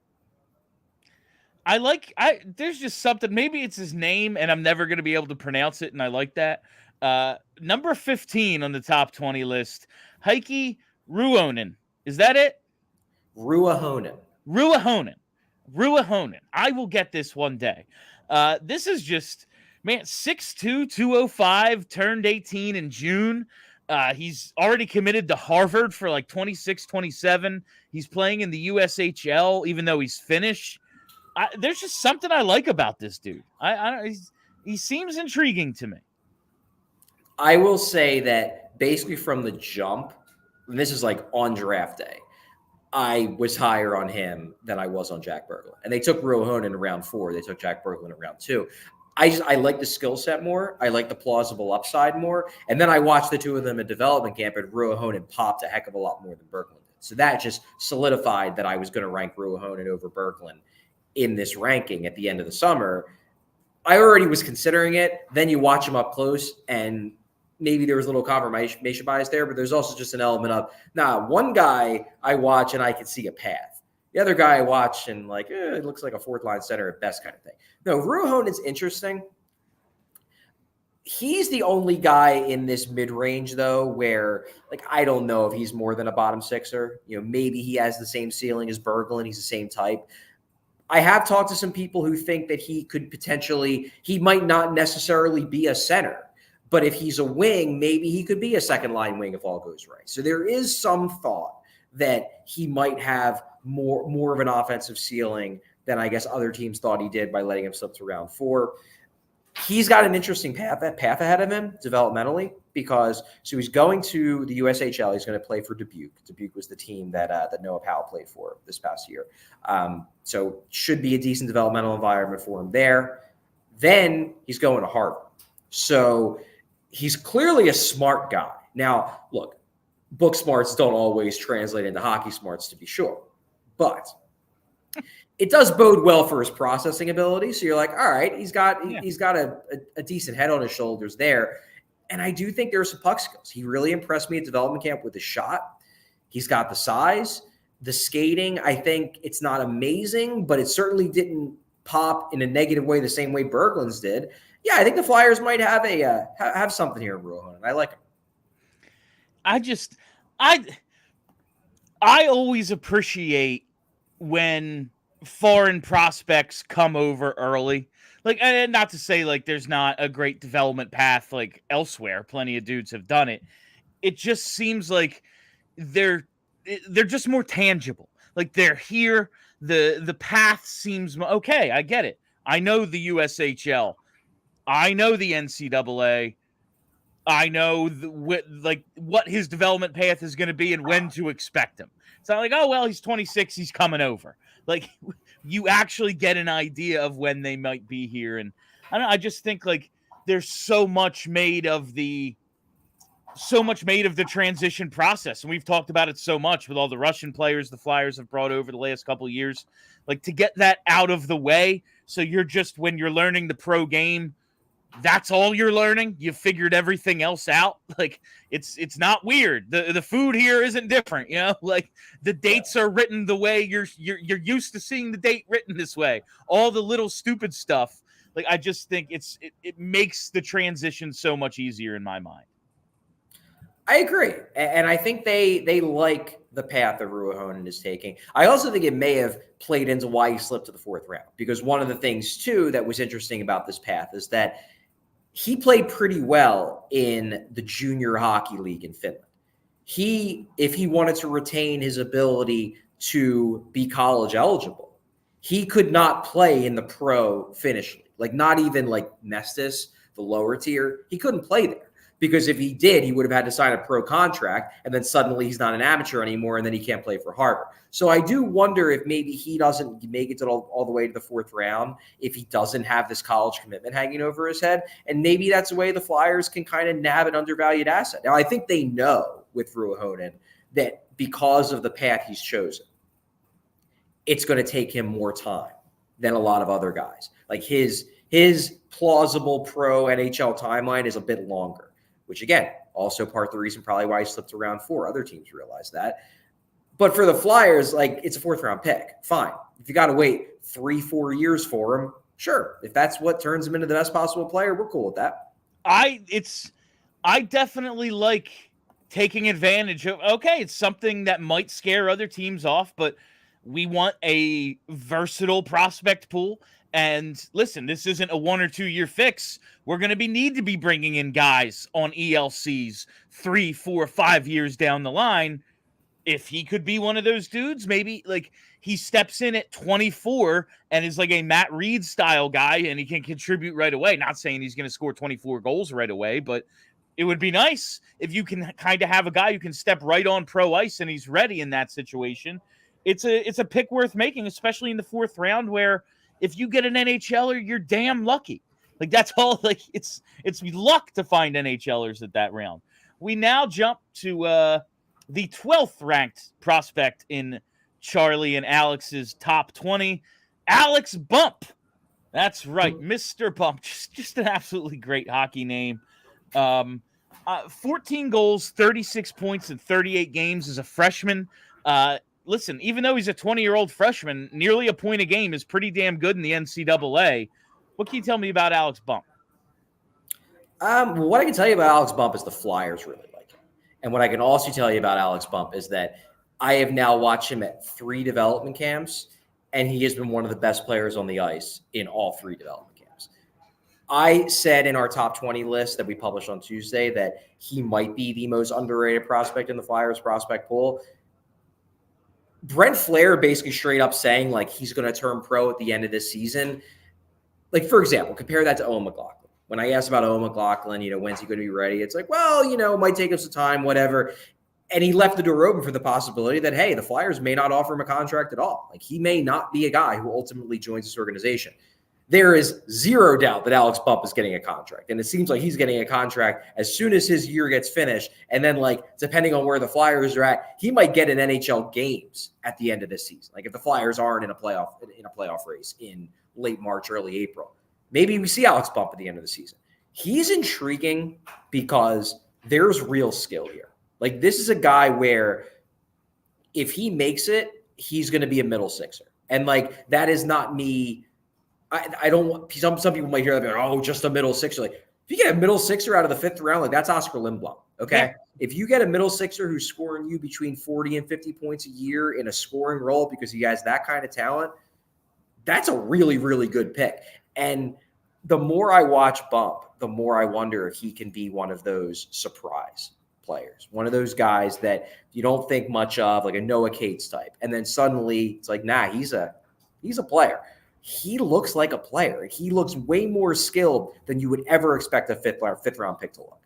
There's just something, maybe it's his name and I'm never going to be able to pronounce it, and I like that. Number 15 on the top 20 list, Heikki Ruohonen. Is that it? Ruohonen. I will get this one day. This is just, man, 6'2", 205, turned 18 in June. He's already committed to Harvard for like 26, 27. He's playing in the USHL, even though he's Finnish. There's just something I like about this dude. He seems intriguing to me. I will say that basically from the jump, and this is like on draft day, I was higher on him than I was on Jack Berglund. And they took Ruohonen in round 4. They took Jack Berglund in round 2. I like the skill set more. I like the plausible upside more. And then I watched the two of them at development camp, and Ruohonen popped a heck of a lot more than Berglund did. So that just solidified that I was going to rank Ruohonen over Berglund in this ranking at the end of the summer. I already was considering it. Then you watch him up close, and maybe there was a little confirmation bias there, but there's also just an element of, one guy I watch and I can see a path. The other guy I watch and like, it looks like a fourth line center at best kind of thing. No, Ruohonen's interesting. He's the only guy in this mid-range, though, where like I don't know if he's more than a bottom sixer. You know, maybe he has the same ceiling as Berglund. He's the same type. I have talked to some people who think that he could potentially, he might not necessarily be a center. But if he's a wing, maybe he could be a second line wing if all goes right. So there is some thought that he might have more of an offensive ceiling than I guess other teams thought he did by letting him slip to round 4. He's got an interesting path ahead of him developmentally because he's going to the USHL. He's going to play for Dubuque. Dubuque was the team that Noah Powell played for this past year. So should be a decent developmental environment for him there. Then he's going to Harvard. So he's clearly a smart guy. Now, look, book smarts don't always translate into hockey smarts, to be sure. But it does bode well for his processing ability. So you're like, all right, he's got a decent head on his shoulders there. And I do think there's some puck skills. He really impressed me at development camp with his shot. He's got the size, the skating. I think it's not amazing, but it certainly didn't pop in a negative way the same way Berglund's did. Yeah, I think the Flyers might have have something here in Ruohonen. I like him. I always appreciate when foreign prospects come over early. Like, and not to say like there's not a great development path like elsewhere. Plenty of dudes have done it. It just seems like they're just more tangible. Like they're here. The path seems okay. I get it. I know the USHL. I know the NCAA. I know what his development path is going to be and when to expect him. It's not like, oh, well, he's 26, he's coming over. Like, you actually get an idea of when they might be here. And I just think, like, there's so much made of the so much made of the transition process. And we've talked about it so much with all the Russian players the Flyers have brought over the last couple of years. Like, to get that out of the way, so you're just, when you're learning the pro game, that's all you're learning. You figured everything else out. Like, it's not weird. The food here isn't different, like the dates are written the way you're used to seeing the date written this way. All the little stupid stuff. Like, I just think it makes the transition so much easier in my mind. I agree. And I think they like the path that Ruohonen is taking. I also think it may have played into why he slipped to the fourth round, because one of the things too that was interesting about this path is that he played pretty well in the junior hockey league in Finland. If he wanted to retain his ability to be college eligible, he could not play in the pro Finnish league. Like, not even like Nestis, the lower tier, he couldn't play there. Because if he did, he would have had to sign a pro contract, and then suddenly he's not an amateur anymore, and then he can't play for Harvard. So I do wonder if maybe he doesn't make it to all the way to the fourth round if he doesn't have this college commitment hanging over his head. And maybe that's a way the Flyers can kind of nab an undervalued asset. Now, I think they know with Ruohonen that because of the path he's chosen, it's going to take him more time than a lot of other guys. Like, his plausible pro NHL timeline is a bit longer, which, again, also part of the reason probably why he slipped to round 4. Other teams realize that. But for the Flyers, like, it's a fourth-round pick. Fine. If you got to wait 3-4 years for him, sure. If that's what turns him into the best possible player, we're cool with that. I definitely like taking advantage of, okay, it's something that might scare other teams off, but we want a versatile prospect pool. And listen, this isn't a 1 or 2 year fix. We're going to need to be bringing in guys on ELCs 3, 4, 5 years down the line. If he could be one of those dudes, maybe like he steps in at 24 and is like a Matt Reed style guy and he can contribute right away. Not saying he's going to score 24 goals right away, but it would be nice if you can kind of have a guy who can step right on pro ice and he's ready in that situation. It's a pick worth making, especially in the fourth round, where if you get an NHLer, you're damn lucky. Like, that's all. Like, it's luck to find NHLers at that round. We now jump to the 12th ranked prospect in Charlie and Alex's top 20, Alex Bump. That's right, Mr. Bump. Just an absolutely great hockey name. 14 goals, 36 points in 38 games as a freshman. Listen, even though he's a 20-year-old freshman, nearly a point a game is pretty damn good in the NCAA. What can you tell me about Alex Bump? What I can tell you about Alex Bump is the Flyers really like him. And what I can also tell you about Alex Bump is that I have now watched him at 3 development camps, and he has been one of the best players on the ice in all 3 development camps. I said in our top 20 list that we published on Tuesday that he might be the most underrated prospect in the Flyers prospect pool. Brent Flahr basically straight up saying, like, he's going to turn pro at the end of this season. Like, for example, compare that to Owen McLaughlin. When I asked about Owen McLaughlin, when's he going to be ready? It's like, well, it might take us some time, whatever. And he left the door open for the possibility that, hey, the Flyers may not offer him a contract at all. Like, he may not be a guy who ultimately joins this organization. There is zero doubt that Alex Bump is getting a contract. And it seems like he's getting a contract as soon as his year gets finished. And then, like, depending on where the Flyers are at, he might get an NHL games at the end of this season. Like, if the Flyers aren't in a playoff race in late March, early April, maybe we see Alex Bump at the end of the season. He's intriguing because there's real skill here. Like, this is a guy where if he makes it, he's going to be a middle sixer. And, like, that is not me. I don't want some people might hear that, oh, just a middle sixer. Like, if you get a middle sixer out of the 5th round, like, that's Oscar Lindblom. Okay. Yeah. If you get a middle sixer who's scoring you between 40 and 50 points a year in a scoring role because he has that kind of talent, that's a really, really good pick. And the more I watch Bump, the more I wonder if he can be one of those surprise players, one of those guys that you don't think much of, like a Noah Cates type. And then suddenly it's like, nah, he's a player. He looks like a player. He looks way more skilled than you would ever expect a fifth round pick to look.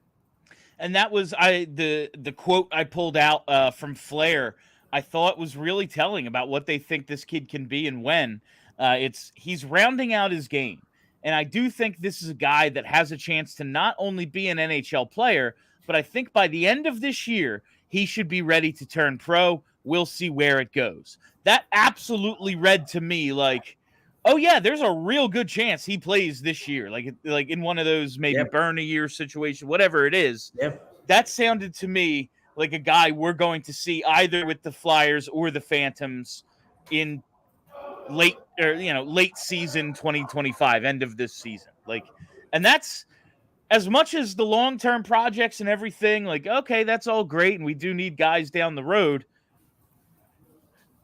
And that was the quote I pulled out from Flahr. I thought was really telling about what they think this kid can be and when. He's rounding out his game. And I do think this is a guy that has a chance to not only be an NHL player, but I think by the end of this year, he should be ready to turn pro. We'll see where it goes. That absolutely read to me like, oh yeah, there's a real good chance he plays this year. Like in one of those maybe burn a year situation, whatever it is. That sounded to me like a guy we're going to see either with the Flyers or the Phantoms in late season 2025, end of this season. Like, and that's as much as the long-term projects and everything, like, okay, that's all great. And we do need guys down the road.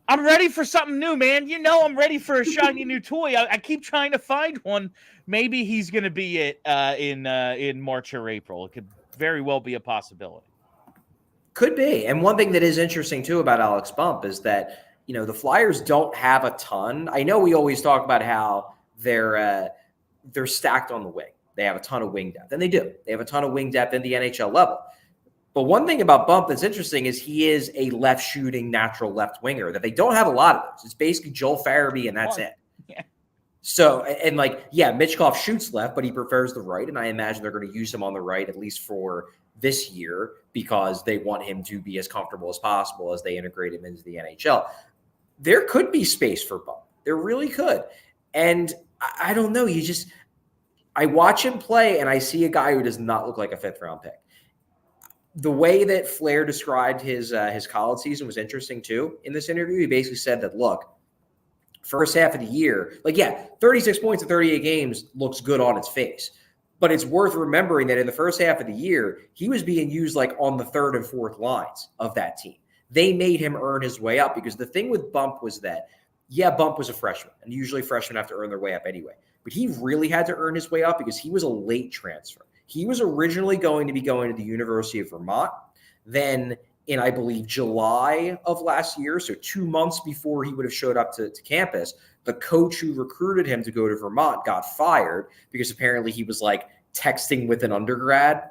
I'm ready for something new, man. You know, I'm ready for a shiny new toy. I keep trying to find one. Maybe he's going to be it in March or April. It could very well be a possibility. Could be. And one thing that is interesting too about Alex Bump is that, you know, the Flyers don't have a ton. I know we always talk about how they're stacked on the wing. They have a ton of wing depth, and they do. They have a ton of wing depth in the NHL level. But one thing about Bump that's interesting is he is a left-shooting, natural left winger that they don't have a lot of those. It's basically Joel Farabee, and that's it. Yeah. So, and like, yeah, Mitchkov shoots left, but he prefers the right, and I imagine they're going to use him on the right, at least for this year, because they want him to be as comfortable as possible as they integrate him into the NHL. There could be space for Bump. There really could. And I don't know. I watch him play, and I see a guy who does not look like a fifth-round pick. The way that Flahr described his college season was interesting too. In this interview, he basically said that, look, first half of the year, 36 points in 38 games looks good on its face. But it's worth remembering that in the first half of the year, he was being used like on the third and fourth lines of that team. They made him earn his way up, because the thing with Bump was that, yeah, Bump was a freshman, and usually freshmen have to earn their way up anyway. But he really had to earn his way up because he was a late transfer. He was originally going to be going to the University of Vermont. Then in, I believe, July of last year, so 2 months before he would have showed up to campus, the coach who recruited him to go to Vermont got fired because apparently he was like texting with an undergrad,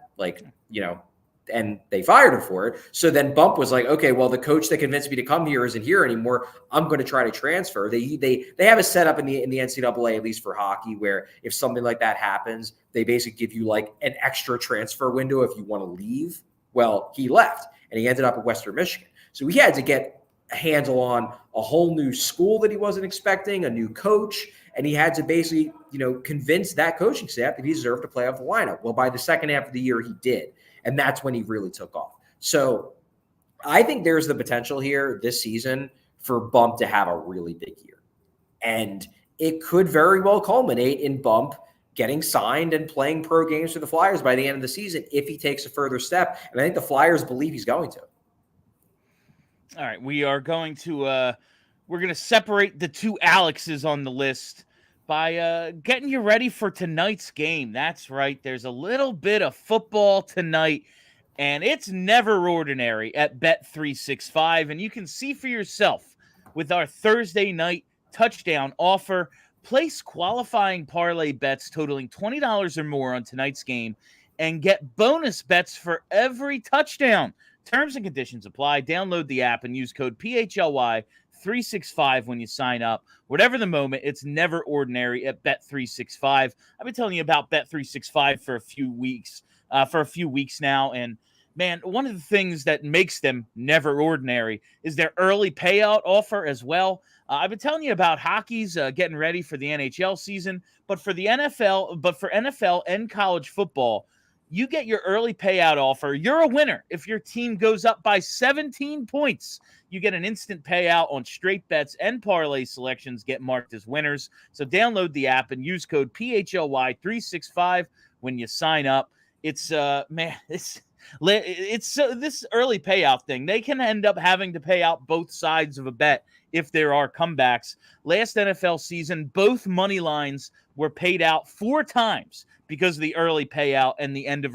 and they fired him for it. So then Bump was like, okay, well, the coach that convinced me to come here isn't here anymore. I'm going to try to transfer. They have a setup in the NCAA, at least for hockey, where if something like that happens, they basically give you like an extra transfer window if you want to leave. Well, he left and he ended up at Western Michigan. So he had to get a handle on a whole new school that he wasn't expecting, a new coach, and he had to basically, convince that coaching staff that he deserved to play off the lineup. Well, by the second half of the year, he did. And that's when he really took off. So I think there's the potential here this season for Bump to have a really big year. And it could very well culminate in Bump getting signed and playing pro games for the Flyers by the end of the season if he takes a further step. And I think the Flyers believe he's going to. All right, we are going to we're going to separate the two Alexes on the list by getting you ready for tonight's game. That's right. There's a little bit of football tonight, and it's never ordinary at Bet365. And you can see for yourself with our Thursday night touchdown offer. Place qualifying parlay bets totaling $20 or more on tonight's game and get bonus bets for every touchdown. Terms and conditions apply. Download the app and use code PHLY365 when you sign up. Whatever the moment, it's never ordinary at Bet365. I've been telling you about Bet365 for a few weeks now, and man, one of the things that makes them never ordinary is their early payout offer as well. I've been telling you about hockey's getting ready for the NHL season, but for NFL and college football, you get your early payout offer. You're a winner. If your team goes up by 17 points, you get an instant payout on straight bets, and parlay selections get marked as winners. So download the app and use code PHLY365 when you sign up. It's this early payout thing. They can end up having to pay out both sides of a bet if there are comebacks. Last NFL season, both money lines were paid out 4 times because of the early payout and the end of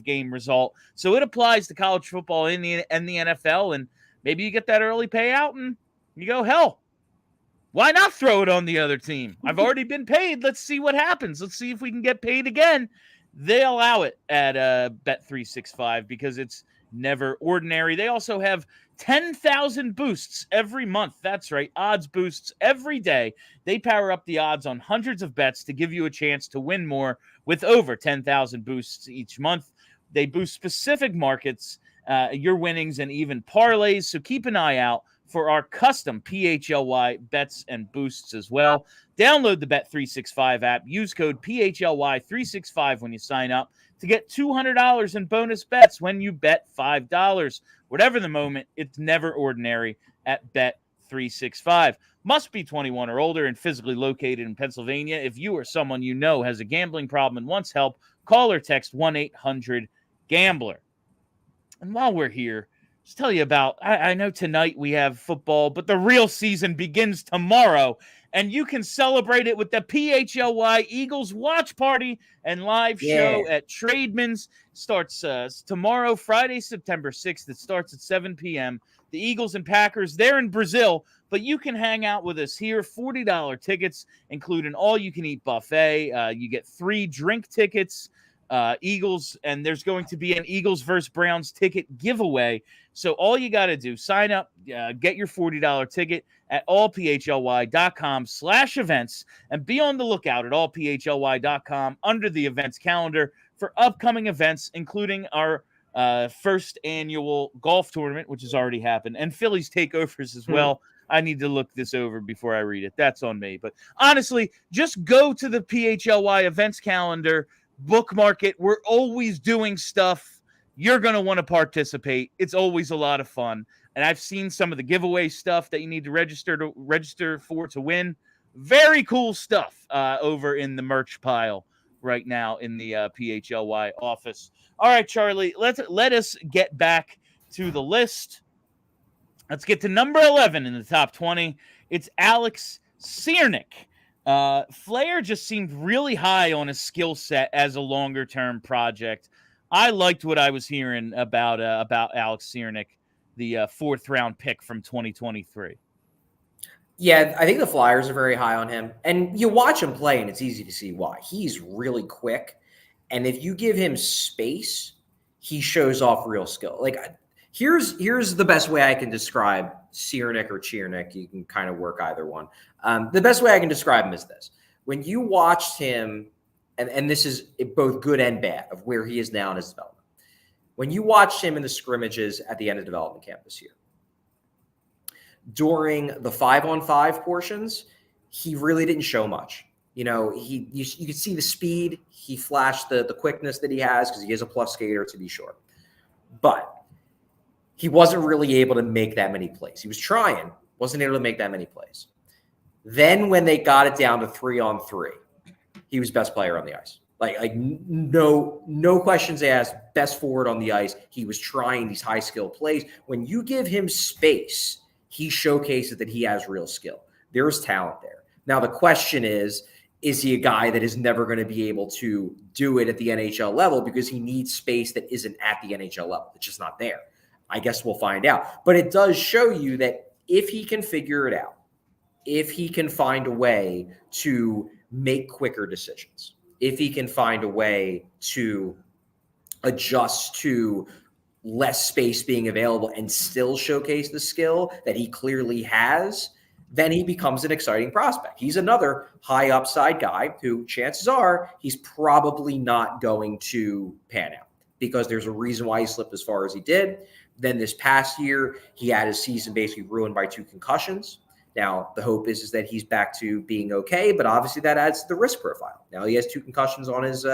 game result. So it applies to college football and the NFL. And maybe you get that early payout and you go, hell, why not throw it on the other team? I've already been paid. Let's see what happens. Let's see if we can get paid again. They allow it at Bet365 because it's never ordinary. They also have 10,000 boosts every month. That's right, odds boosts every day. They power up the odds on hundreds of bets to give you a chance to win more with over 10,000 boosts each month. They boost specific markets, your winnings, and even parlays. So keep an eye out for our custom PHLY bets and boosts as well. Download the Bet365 app. Use code PHLY365 when you sign up to get $200 in bonus bets when you bet $5. Whatever the moment, it's never ordinary at Bet365. Must be 21 or older and physically located in Pennsylvania. If you or someone you know has a gambling problem and wants help, call or text 1-800-GAMBLER. And while we're here, just tell you about, I know tonight we have football, but the real season begins tomorrow, and you can celebrate it with the PHLY Eagles Watch Party and live show at Trademans. Starts tomorrow, Friday, September 6th. It starts at 7 p.m. The Eagles and Packers, they're in Brazil, but you can hang out with us here. $40 tickets, include an all-you-can-eat buffet. You get 3 drink tickets. Eagles, and there's going to be an Eagles versus Browns ticket giveaway. So all you got to do, sign up, get your $40 ticket at allphly.com/events, and be on the lookout at allphly.com under the events calendar for upcoming events, including our first annual golf tournament, which has already happened, and Phillies takeovers as well. I need to look this over before I read it. That's on me. But honestly, just go to the PHLY events calendar, bookmark it. We're always doing stuff. You're going to want to participate. It's always a lot of fun. And I've seen some of the giveaway stuff that you need to register for to win. Very cool stuff over in the merch pile right now in the PHLY office. All right, Charlie, let us get back to the list. Let's get to number 11 in the top 20. It's Alex Ciernik. Flahr just seemed really high on his skill set as a longer-term project. I liked what I was hearing about Alex Ciernik, the 4th-round pick from 2023. Yeah, I think the Flyers are very high on him. And you watch him play, and it's easy to see why. He's really quick. And if you give him space, he shows off real skill. Like, here's the best way I can describe Ciernik or Ciernik. You can kind of work either one. The best way I can describe him is this. When you watched him, and this is both good and bad of where he is now in his development. When you watched him in the scrimmages at the end of development camp this year, during the 5-on-5 portions, he really didn't show much. You know, you could see the speed. He flashed the quickness that he has because he is a plus skater, to be sure. But he wasn't really able to make that many plays. He was trying, wasn't able to make that many plays. Then when they got it down to 3-on-3, he was best player on the ice. Like no questions asked, best forward on the ice. He was trying these high skill plays. When you give him space, he showcases that he has real skill. There's talent there. Now the question is he a guy that is never going to be able to do it at the NHL level because he needs space that isn't at the NHL level? It's just not there. I guess we'll find out. But it does show you that if he can figure it out, if he can find a way to make quicker decisions, if he can find a way to adjust to less space being available and still showcase the skill that he clearly has, then he becomes an exciting prospect. He's another high upside guy who chances are he's probably not going to pan out because there's a reason why he slipped as far as he did. Then this past year, he had his season basically ruined by 2 concussions. Now, the hope is that he's back to being okay, but obviously that adds to the risk profile. Now he has 2 concussions on his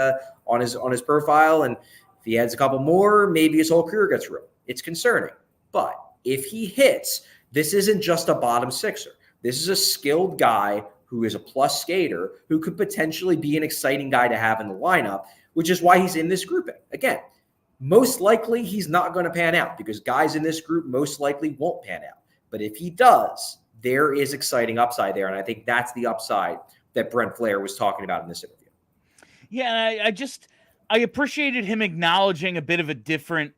profile, and if he adds a couple more, maybe his whole career gets ruined. It's concerning. But if he hits, this isn't just a bottom sixer. This is a skilled guy who is a plus skater who could potentially be an exciting guy to have in the lineup, which is why he's in this grouping. Again, most likely he's not going to pan out because guys in this group most likely won't pan out. But if he does, there is exciting upside there. And I think that's the upside that Brent Flahr was talking about in this interview. Yeah, I appreciated him acknowledging a bit of a different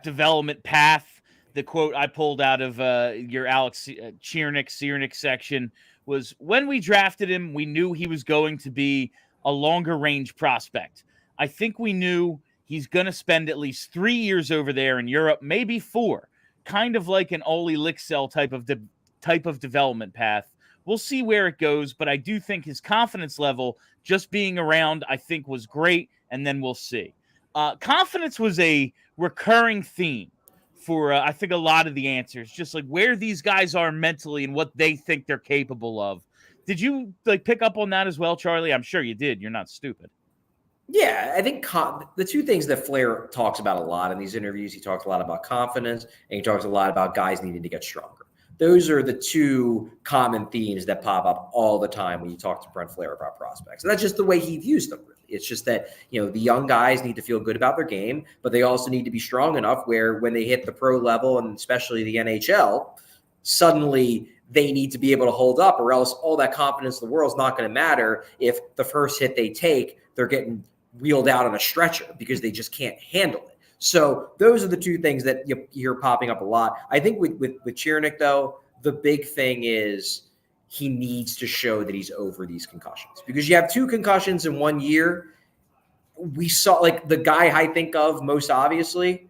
development path. The quote I pulled out of your Alex Ciernik section was, when we drafted him, we knew he was going to be a longer range prospect. I think we knew he's going to spend at least 3 years over there in Europe, maybe 4, kind of like an Olli Liksell type of development path. We'll see where it goes, but I do think his confidence level just being around, I think, was great, and then we'll see. Confidence was a recurring theme for, I think, a lot of the answers, just like where these guys are mentally and what they think they're capable of. Did you pick up on that as well, Charlie? I'm sure you did. You're not stupid. Yeah, I think the two things that Flahr talks about a lot in these interviews, he talks a lot about confidence and he talks a lot about guys needing to get stronger. Those are the two common themes that pop up all the time when you talk to Brent Flahr about prospects. And that's just the way he views them, really. It's just that, the young guys need to feel good about their game, but they also need to be strong enough where when they hit the pro level and especially the NHL, suddenly they need to be able to hold up, or else all that confidence in the world is not going to matter if the first hit they take, they're getting wheeled out on a stretcher because they just can't handle it. So those are the two things that you hear popping up a lot. I think with Ciernik, though, the big thing is he needs to show that he's over these concussions, because you have 2 concussions in 1 year. We saw the guy I think of most obviously,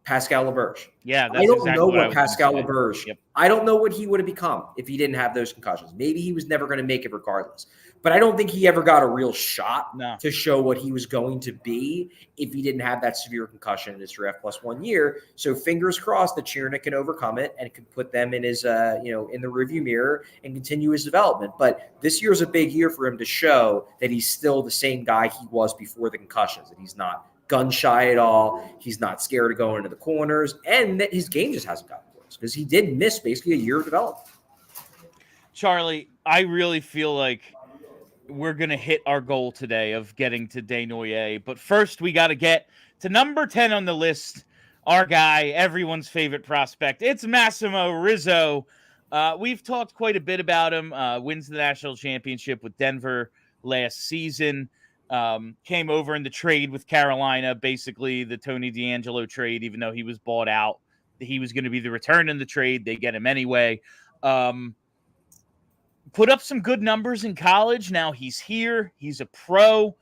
Pascal Laberge. Yeah, I don't know what Pascal Laberge. Yep. I don't know what he would have become if he didn't have those concussions. Maybe he was never going to make it regardless. But I don't think he ever got a real shot to show what he was going to be if he didn't have that severe concussion in his draft plus 1 year. So fingers crossed that Ciernik can overcome it and can put them in his, in the review mirror and continue his development. But this year's a big year for him to show that he's still the same guy he was before the concussions, that he's not gun shy at all. He's not scared of going into the corners, and that his game just hasn't gotten worse because he did miss basically a year of development. Charlie, I really feel like we're going to hit our goal today of getting to Desnoyers. But first, we got to get to number 10 on the list, our guy, everyone's favorite prospect. It's Massimo Rizzo. We've talked quite a bit about him. Wins the national championship with Denver last season. Came over in the trade with Carolina, basically the Tony DeAngelo trade, even though he was bought out. He was going to be the return in the trade. They get him anyway. Put up some good numbers in college. Now he's here. He's a pro.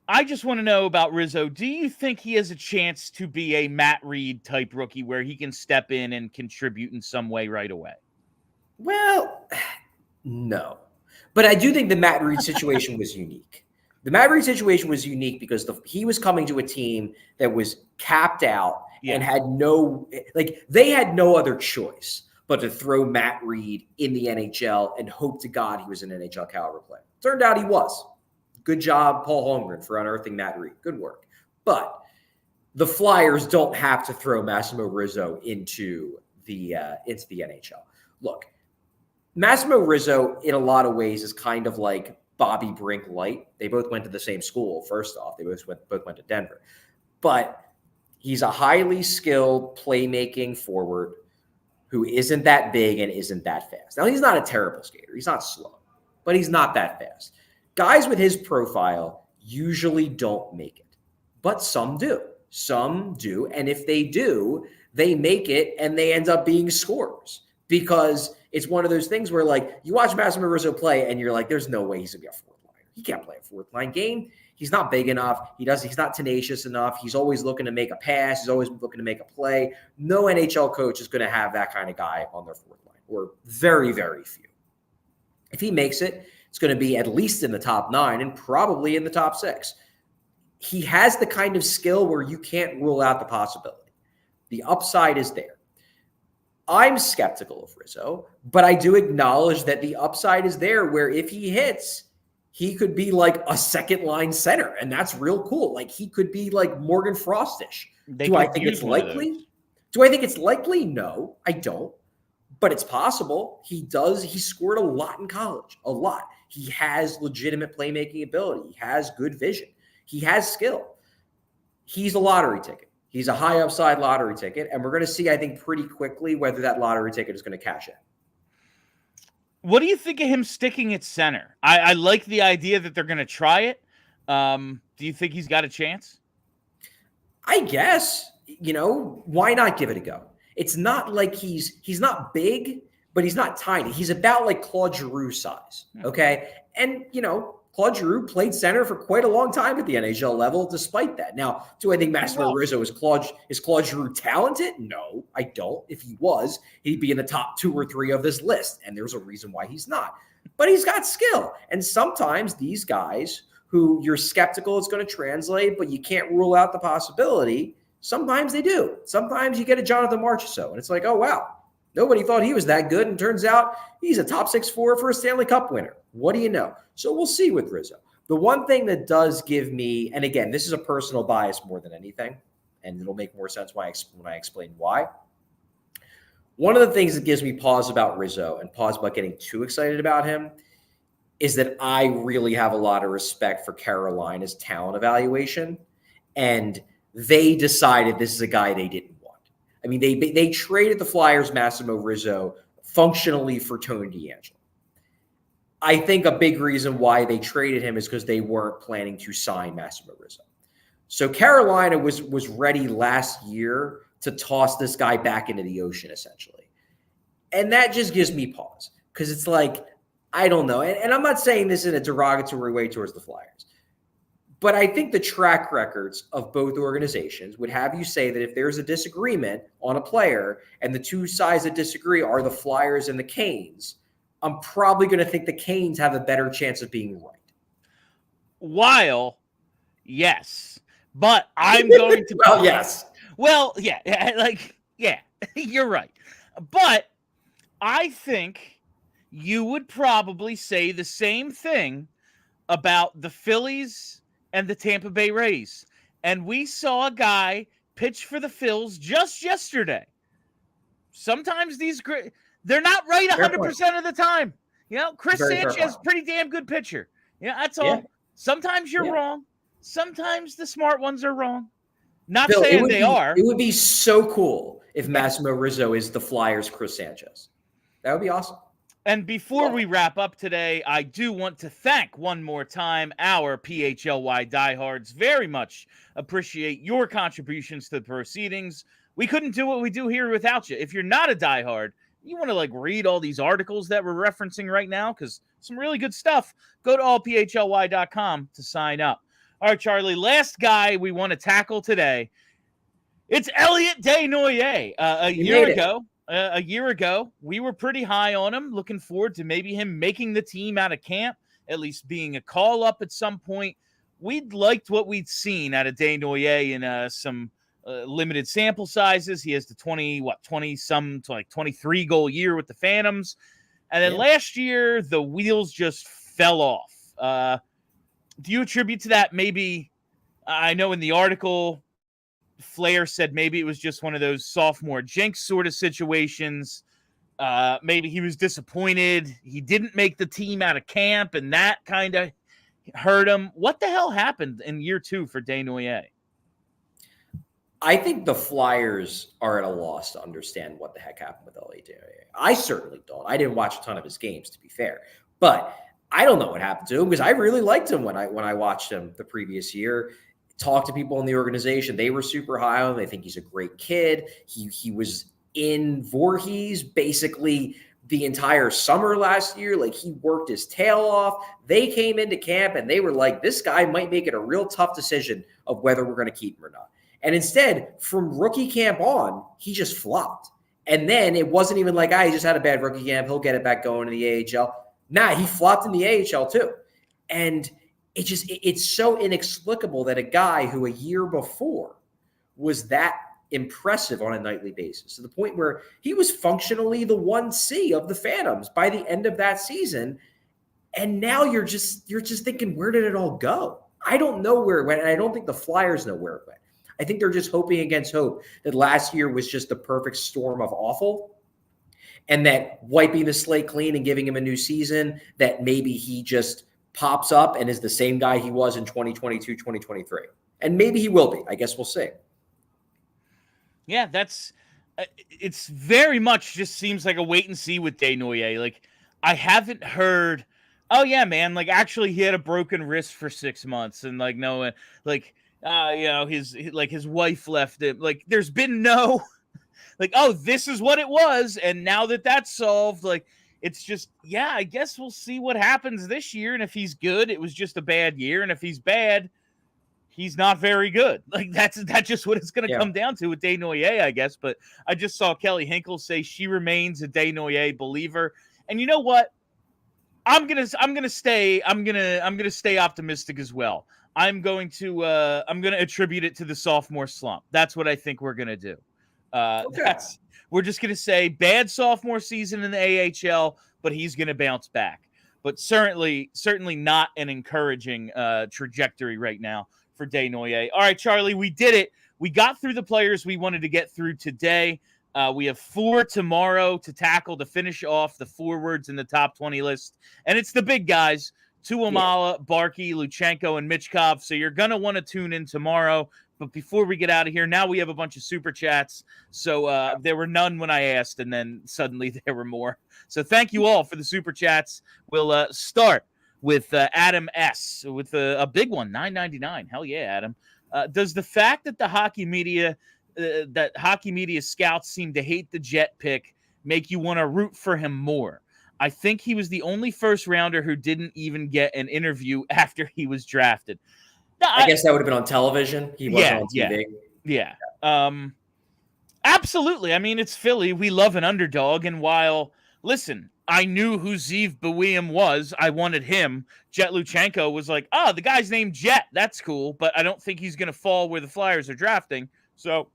I just want to know about Rizzo. Do you think he has a chance to be a Matt Reed type rookie where he can step in and contribute in some way right away? Well, no. But I do think the Matt Reed situation was unique. The Matt Reed situation was unique because he was coming to a team that was capped out and had they had no other choice but to throw Matt Reed in the NHL and hope to God he was an NHL caliber player. Turned out he was. Good job, Paul Holmgren, for unearthing Matt Reed. Good work. But the Flyers don't have to throw Massimo Rizzo into the NHL. Look, Massimo Rizzo, in a lot of ways, is kind of like Bobby Brink light. They both went to the same school, first off. They both went to Denver. But he's a highly skilled playmaking forward who isn't that big and isn't that fast. Now, he's not a terrible skater. He's not slow, but he's not that fast. Guys with his profile usually don't make it, but some do. Some do, and if they do, they make it and they end up being scorers, because it's one of those things where you watch Massimo Rizzo play and you're like, there's no way he's going to be a fourth liner. He can't play a fourth line game. He's not big enough. He's not tenacious enough. He's always looking to make a pass. He's always looking to make a play. No NHL coach is going to have that kind of guy on their fourth line, or very, very few. If he makes it, it's going to be at least in the top 9 and probably in the top 6. He has the kind of skill where you can't rule out the possibility. The upside is there. I'm skeptical of Rizzo, but I do acknowledge that the upside is there, where if he hits, he could be like a second line center, and that's real cool. He could be like Morgan Frostish. Do I think it's likely? Do I think it's likely? No, I don't. But it's possible. He scored a lot in college, a lot. He has legitimate playmaking ability. He has good vision. He has skill. He's a lottery ticket. He's a high upside lottery ticket, and we're going to see, I think, pretty quickly whether that lottery ticket is going to cash in. What do you think of him sticking at center? I like the idea that they're going to try it. Do you think he's got a chance? I guess, why not give it a go? It's not like he's not big, but he's not tiny. He's about like Claude Giroux size, okay? And, Claude Giroux played center for quite a long time at the NHL level despite that. Now, do I think Massimo Rizzo is Claude Giroux talented? No, I don't. If he was, he'd be in the top 2 or 3 of this list, and there's a reason why he's not. But he's got skill. And sometimes these guys who you're skeptical it's going to translate, but you can't rule out the possibility. Sometimes they do. Sometimes you get a Jonathan Marchessault, and it's like, oh, wow, nobody thought he was that good, and turns out he's a top 6 forward for a Stanley Cup winner. What do you know? So we'll see with Rizzo. The one thing that does give me, and again, this is a personal bias more than anything, and it'll make more sense when I explain why. One of the things that gives me pause about Rizzo and pause about getting too excited about him is that I really have a lot of respect for Carolina's talent evaluation, and they decided this is a guy they didn't want. I mean, they traded the Flyers' Massimo Rizzo functionally for Tony DeAngelo. I think a big reason why they traded him is because they weren't planning to sign Massimo Rizzo. So Carolina was ready last year to toss this guy back into the ocean, essentially. And that just gives me pause because it's like, I don't know. And I'm not saying this in a derogatory way towards the Flyers. But I think the track records of both organizations would have you say that if there's a disagreement on a player and the two sides that disagree are the Flyers and the Canes, I'm probably going to think the Canes have a better chance of being right. While, yes. But I'm going to... Well, yes. Well, yeah, you're right. But I think you would probably say the same thing about the Phillies and the Tampa Bay Rays. And we saw a guy pitch for the Phils just yesterday. Sometimes they're not right 100% of the time. You know, Chris Sanchez, pretty damn good pitcher. Yeah, that's all. Yeah. Sometimes you're wrong. Sometimes the smart ones are wrong. Not Bill, saying they are. It would be so cool if Massimo Rizzo is the Flyers' Chris Sanchez. That would be awesome. And before we wrap up today, I do want to thank one more time our PHLY diehards. Very much appreciate your contributions to the proceedings. We couldn't do what we do here without you. If you're not a diehard, you want to read all these articles that we're referencing right now, because some really good stuff, go to allphly.com to sign up. All right, Charlie, last guy we want to tackle today. It's Elliot Desnoyers. A year ago, we were pretty high on him, looking forward to maybe him making the team out of camp, at least being a call-up at some point. We'd liked what we'd seen out of Desnoyers in some limited sample sizes. He has the 23 goal year with the Phantoms. And then last year, the wheels just fell off. Do you attribute to that? Maybe, I know in the article, Flahr said maybe it was just one of those sophomore jinx sort of situations. Maybe he was disappointed. He didn't make the team out of camp, and that kind of hurt him. What the hell happened in year 2 for Desnoyers? I think the Flyers are at a loss to understand what the heck happened with Elliot Desnoyers. I certainly don't. I didn't watch a ton of his games, to be fair. But I don't know what happened to him because I really liked him when I watched him the previous year. Talked to people in the organization. They were super high on him. They think he's a great kid. He was in Voorhees basically the entire summer last year. He worked his tail off. They came into camp and they were like, this guy might make it a real tough decision of whether we're going to keep him or not. And instead, from rookie camp on, he just flopped. And then it wasn't even like, he just had a bad rookie camp. He'll get it back going in the AHL. Nah, he flopped in the AHL too. And it's so inexplicable that a guy who a year before was that impressive on a nightly basis, to the point where he was functionally the 1C of the Phantoms by the end of that season. And now you're just thinking, where did it all go? I don't know where it went, and I don't think the Flyers know where it went. I think they're just hoping against hope that last year was just the perfect storm of awful, and that wiping the slate clean and giving him a new season, that maybe he just pops up and is the same guy he was in 2022, 2023. And maybe he will be. I guess we'll see. Yeah, it's very much just seems like a wait and see with Desnoyers. I haven't heard, oh yeah, man, actually he had a broken wrist for 6 months and his wife left him. There's been no oh, this is what it was. And now that's solved, it's just, I guess we'll see what happens this year. And if he's good, it was just a bad year. And if he's bad, he's not very good. That's just what it's going to come down to with Desnoyers, I guess. But I just saw Kelly Hinkle say she remains a Desnoyers believer. And you know what? I'm gonna stay optimistic as well. I'm going to attribute it to the sophomore slump. That's what I think we're gonna do. Okay. We're just gonna say bad sophomore season in the AHL, but he's gonna bounce back. But certainly not an encouraging trajectory right now for Desnoyers. All right, Charlie, we did it. We got through the players we wanted to get through today. We have 4 tomorrow to tackle to finish off the forwards in the top 20 list. And it's the big guys, Tuomala, Barkey, Luchenko, and Michkov. So you're going to want to tune in tomorrow. But before we get out of here, now we have a bunch of super chats. So there were none when I asked, and then suddenly there were more. So thank you all for the super chats. We'll start with Adam S. with a big one, $9.99. Hell yeah, Adam. Does the fact that the hockey media scouts seem to hate the Jet pick make you want to root for him more? I think he was the only first rounder who didn't even get an interview after he was drafted. No, I guess that would have been on television. He wasn't on TV. Yeah. Absolutely. I mean, it's Philly. We love an underdog. And while, listen, I knew who Zeev Buiam was. I wanted him. Jet Luchenko was like, the guy's named Jet. That's cool. But I don't think he's going to fall where the Flyers are drafting. So,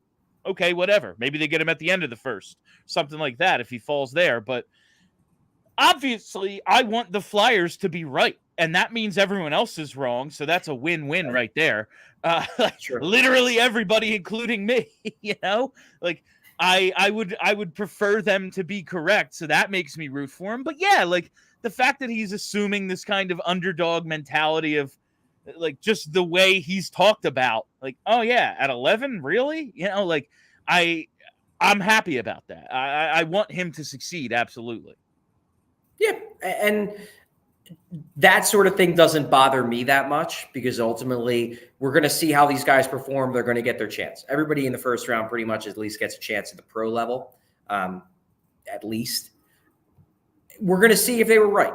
okay, whatever. Maybe they get him at the end of the first. Something like that if he falls there. But obviously, I want the Flyers to be right. And that means everyone else is wrong. So that's a win-win right there. Sure. Literally everybody, including me, like I would prefer them to be correct. So that makes me root for him. But yeah, like the fact that he's assuming this kind of underdog mentality of like just the way he's talked about, like, oh yeah, at 11, really? Like I'm happy about that. I want him to succeed. Absolutely. Yeah. And that sort of thing doesn't bother me that much because ultimately we're going to see how these guys perform. They're going to get their chance. Everybody in the first round pretty much at least gets a chance at the pro level. At least we're going to see if they were right.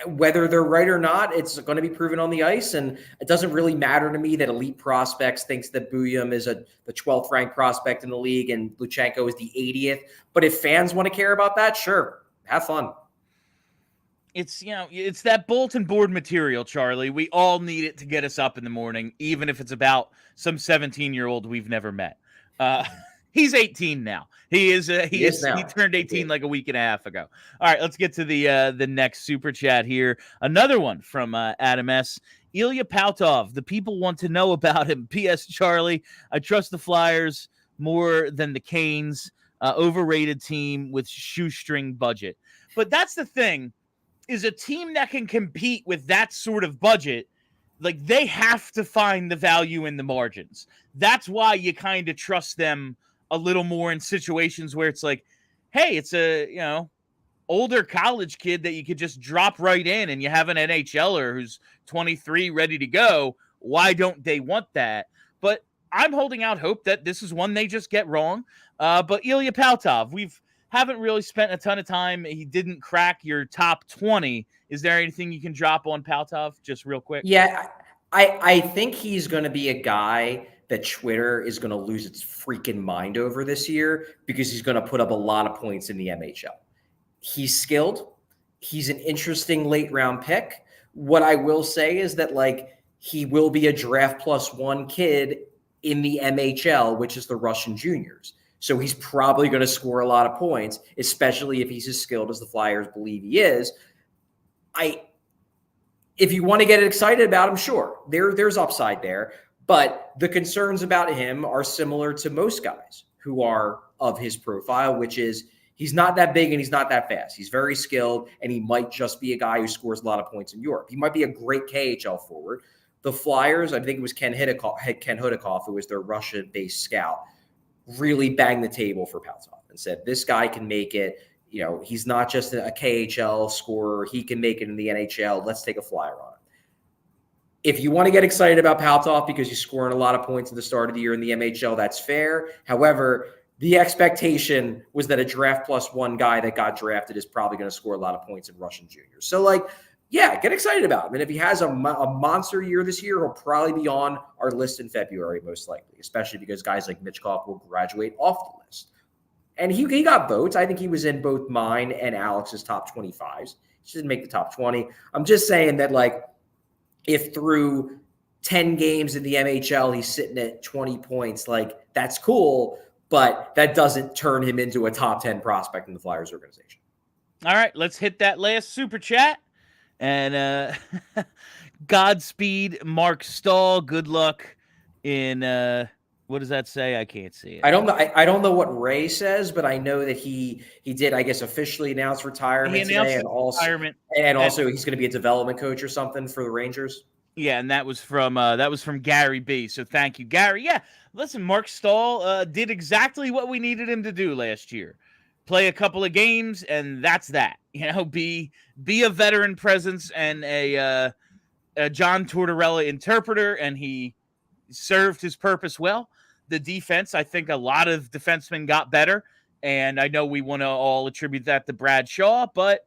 Whether they're right or not, it's going to be proven on the ice. And it doesn't really matter to me that Elite Prospects thinks that Buiam is the 12th ranked prospect in the league and Luchenko is the 80th. But if fans want to care about that, sure, have fun. It's, it's that bulletin board material, Charlie. We all need it to get us up in the morning, even if it's about some 17-year-old we've never met. He's 18 now. He turned 18 like a week and a half ago. All right, let's get to the next super chat here. Another one from Adam S. Ilya Pautov. The people want to know about him. P.S. Charlie, I trust the Flyers more than the Canes. Overrated team with shoestring budget. But that's the thing. Is a team that can compete with that sort of budget, like they have to find the value in the margins. That's why you kind of trust them a little more in situations where it's like, hey, it's a, older college kid that you could just drop right in and you have an NHLer who's 23 ready to go. Why don't they want that? But I'm holding out hope that this is one they just get wrong. But Ilya Pautov, haven't really spent a ton of time. He didn't crack your top 20. Is there anything you can drop on Pautov just real quick? Yeah, I think he's going to be a guy that Twitter is going to lose its freaking mind over this year because he's going to put up a lot of points in the NHL. He's skilled. He's an interesting late round pick. What I will say is that he will be a draft +1 kid in the MHL, which is the Russian juniors. So he's probably going to score a lot of points, especially if he's as skilled as the Flyers believe he is. If you want to get excited about him, sure, there's upside there. But the concerns about him are similar to most guys who are of his profile, which is he's not that big and he's not that fast. He's very skilled, and he might just be a guy who scores a lot of points in Europe. He might be a great KHL forward. The Flyers, I think it was Ken Hudikoff, who was their Russian-based scout, really banged the table for Pautov and said, this guy can make it. He's not just a KHL scorer. He can make it in the NHL. Let's take a flyer on him. If you want to get excited about Pautov because he's scoring a lot of points at the start of the year in the MHL, that's fair. However, the expectation was that a draft +1 guy that got drafted is probably going to score a lot of points in Russian juniors. So, get excited about him. And if he has a monster year this year, he'll probably be on our list in February, most likely, especially because guys like Michkov will graduate off the list. And he got votes. I think he was in both mine and Alex's top 25s. Just didn't make the top 20. I'm just saying that, like, if through 10 games in the NHL, he's sitting at 20 points, like, that's cool, but that doesn't turn him into a top 10 prospect in the Flyers organization. All right, let's hit that last super chat. And Godspeed, Mark Stahl. Good luck in what does that say? I can't see it. I don't know. I don't know what Ray says, but I know that he did, I guess, officially announce retirement today, and also he's going to be a development coach or something for the Rangers. Yeah, and that was from Gary B. So thank you, Gary. Yeah, listen, Mark Stahl did exactly what we needed him to do last year. Play a couple of games, and that's that. You know, be a veteran presence and a John Tortorella interpreter, and he served his purpose well. The defense, I think a lot of defensemen got better, and I know we want to all attribute that to Brad Shaw, but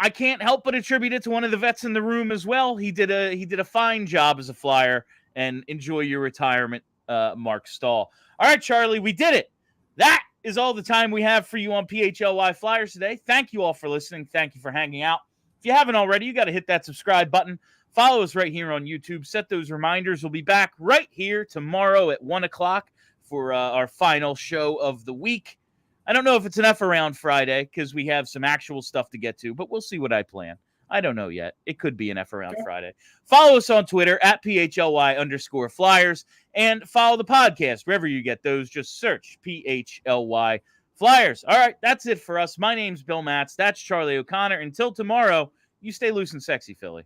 I can't help but attribute it to one of the vets in the room as well. He did a fine job as a Flyer, and enjoy your retirement, Mark Stahl. All right, Charlie, we did it. That is all the time we have for you on PHLY Flyers today. Thank you all for listening. Thank you for hanging out. If you haven't already, you got to hit that subscribe button. Follow us right here on YouTube. Set those reminders. We'll be back right here tomorrow at 1 o'clock for our final show of the week. I don't know if it's an F around Friday because we have some actual stuff to get to, but we'll see what I plan. I don't know yet. It could be an F around Friday. Follow us on Twitter at PHLY_Flyers and follow the podcast wherever you get those. Just search PHLY Flyers. All right, that's it for us. My name's Bill Matz. That's Charlie O'Connor. Until tomorrow, you stay loose and sexy, Philly.